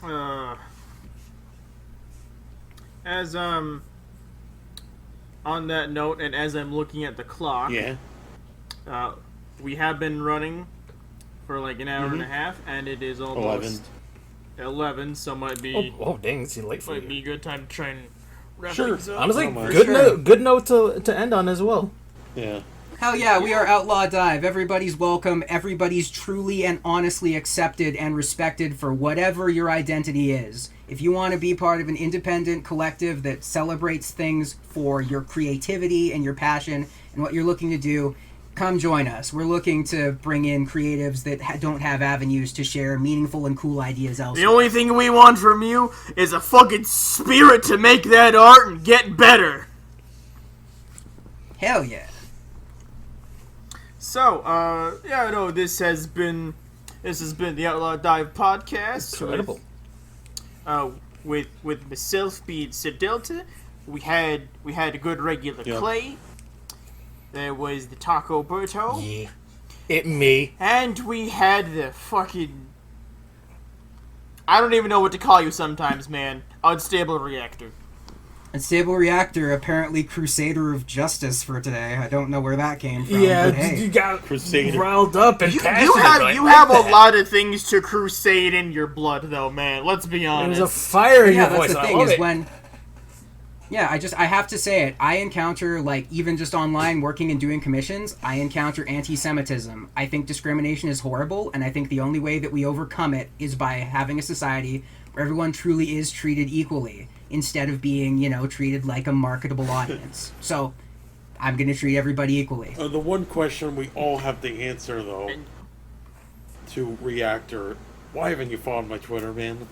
Well, as on that note, and as I'm looking at the clock, Yeah. We have been running for like an hour and a half, and it is almost 11, so might be Dang, it's late for might be you. a good time to try and wrap Sure. things up. Honestly, Oh my- good sure. note, good note to end on as well. Yeah. Hell yeah, we are Outlaw Dive. Everybody's welcome. Everybody's truly and honestly accepted and respected for whatever your identity is. If you want to be part of an independent collective that celebrates things for your creativity and your passion and what you're looking to do, come join us. We're looking to bring in creatives that don't have avenues to share meaningful and cool ideas elsewhere. The only thing we want from you is a fucking spirit to make that art and get better. Hell yeah. So, yeah, no, this has been the Outlaw Dive podcast. Incredible. With myself being Sid Delta, we had a good regular Yep. Clay. There was the Taco Berto, Yeah. It me. and we had the fucking, I don't even know what to call you sometimes, man. Unstable Reactor. Unstable Reactor, apparently Crusader of Justice for today. I don't know where that came from. Yeah, but hey. you got Crusader. riled up and passionate. You have a lot of things to crusade in your blood, though, man. Let's be honest. There's a fire in Yeah, your that's voice. the I thing love is it. when. Yeah, I have to say it. I encounter, like, even just online working and doing commissions, I encounter anti-Semitism. I think discrimination is horrible, and I think the only way that we overcome it is by having a society where everyone truly is treated equally, instead of being, you know, treated like a marketable audience. So, I'm going to treat everybody equally. The one question we all have to answer, though, to Reactor, why haven't you followed my Twitter, man?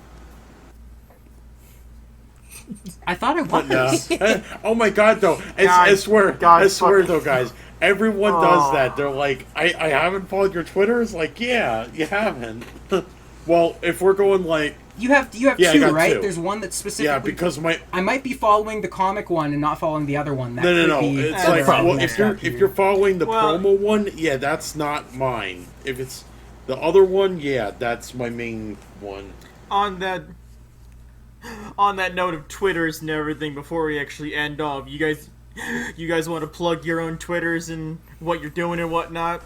I thought it But was. no. Oh my god, though. God, I swear, God, I swear, fuck. though, guys. everyone does that. They're like, I haven't followed your Twitter. It's like, yeah, you haven't. Well, if we're going like, You have Yeah, I two, got right? two. There's one that's specifically. yeah, because my I might be following the comic one and not following the other one. That no. could be It's other like, problem. well, if you're following the Well- promo one, yeah, that's not mine. If it's the other one, yeah, that's my main one. On that note of Twitters and everything, before we actually end off, you guys want to plug your own Twitters and what you're doing and whatnot?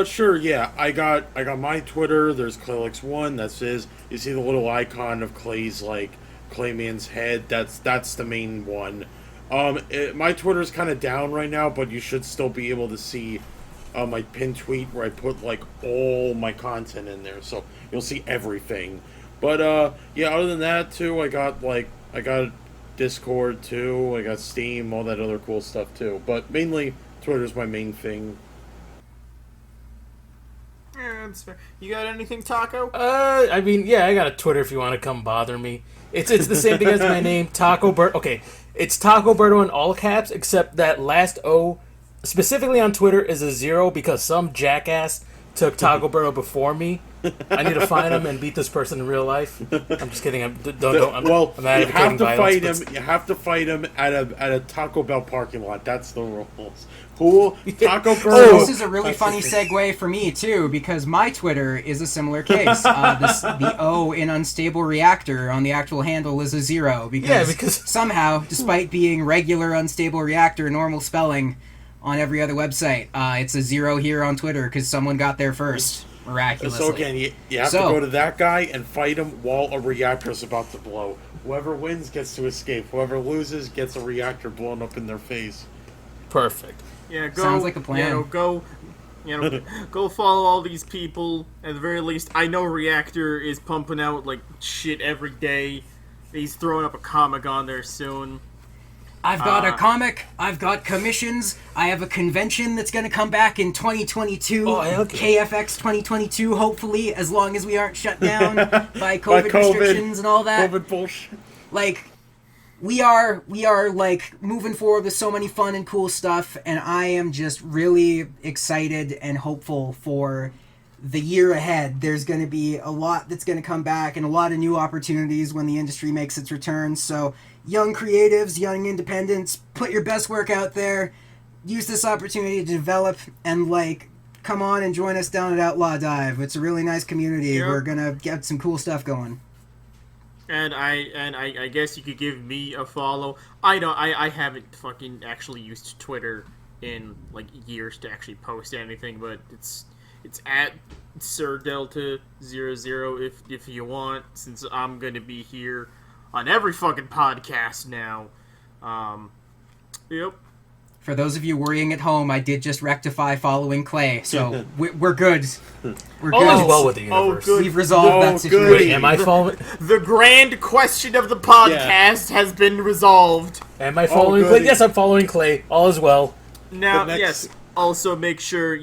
Sure, yeah. I got my Twitter. There's Claylix1. That's his. You see the little icon of Clay's like Clayman's head. That's the main one. My Twitter's kind of down right now, but you should still be able to see my pinned tweet where I put like all my content in there, so you'll see everything. But yeah, other than that too, I got Discord too. I got Steam, all that other cool stuff too. But mainly Twitter's my main thing. Yeah, that's fair. You got anything, Taco? I mean, yeah, I got a Twitter if you want to come bother me. It's the same thing as my name, Taco Bert. Okay, it's Taco Berto in all caps, except that last O, specifically on Twitter, is a 0 because some jackass took Taco Berto before me. I need to find him and beat this person in real life. I'm just kidding. I'm You advocating have to fight violence, him. You have to fight him at a Taco Bell parking lot. That's the rules. Cool. Taco Bell. Oh, this is a really funny segue for me too, because my Twitter is a similar case. The O in unstable reactor on the actual handle is a 0 because somehow, despite being regular unstable reactor normal spelling on every other website, it's a 0 here on Twitter because someone got there first. Miraculously. So again, you have to go to that guy and fight him while a reactor is about to blow. Whoever wins gets to escape. Whoever loses gets a reactor blown up in their face. Perfect. Yeah, go. Sounds like a plan. Go follow all these people. At the very least, I know Reactor is pumping out like shit every day. He's throwing up a comic on there soon. I've got a comic, I've got commissions, I have a convention that's going to come back in 2022, KFX 2022, hopefully, as long as we aren't shut down by COVID restrictions and all that. COVID bullshit. Like, we are like moving forward with so many fun and cool stuff, and I am just really excited and hopeful for the year ahead. There's going to be a lot that's going to come back and a lot of new opportunities when the industry makes its return. So, young creatives, young independents, put your best work out there. Use this opportunity to develop and come on and join us down at Outlaw Dive. It's a really nice community. Yep. We're gonna get some cool stuff going. And I guess you could give me a follow. I haven't fucking actually used Twitter in years to actually post anything, but it's at Sir Delta 00 if you want, since I'm gonna be here on every fucking podcast now. Yep. For those of you worrying at home, I did just rectify following Clay, so we're good. We're good. All is well with the universe. good. We've resolved that situation. good. Wait, am I following? The grand question of the podcast has been resolved. Am I following good. Clay? Yes, I'm following Clay. All is well. Now, The next- yes, also make sure,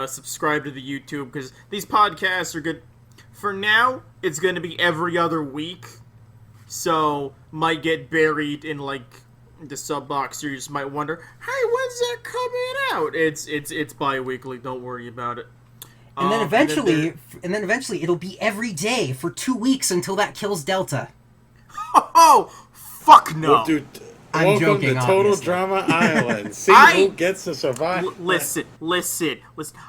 subscribe to the YouTube, because these podcasts are good. For now, it's going to be every other week, so might get buried in, the sub box. You just might wonder, hey, when's that coming out? It's bi-weekly, don't worry about it. And then eventually, it'll be every day for 2 weeks until that kills Delta. Oh, fuck no. Well, dude, I'm welcome joking, to Total obviously. Drama Island. See who gets to survive. Listen.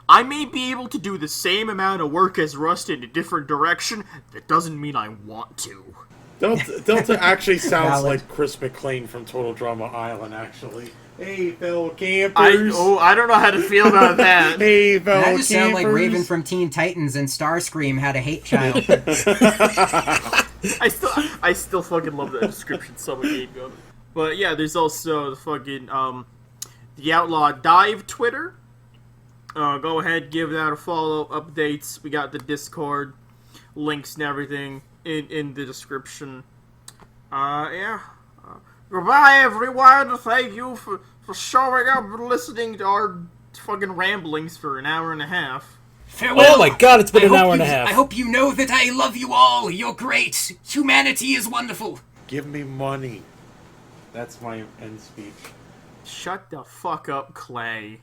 I may be able to do the same amount of work as Rust in a different direction. That doesn't mean I want to. Delta actually sounds Valid. like Chris McClane from Total Drama Island, actually. Hey, fellow campers. I don't know how to feel about that. Hey, fellow That just sound like campers. Raven from Teen Titans and Starscream had a hate child. I still fucking love that description someone gave me of it. But yeah, there's also the fucking the Outlaw Dive Twitter. Go ahead, give that a follow. Updates. We got the Discord links and everything in the description. Yeah. Goodbye, everyone. Thank you for showing up and listening to our fucking ramblings for an hour and a half. Farewell. Oh my god, it's been an hope hour and a you- half. I hope you know that I love you all. You're great. Humanity is wonderful. Give me money. That's my end speech. Shut the fuck up, Clay.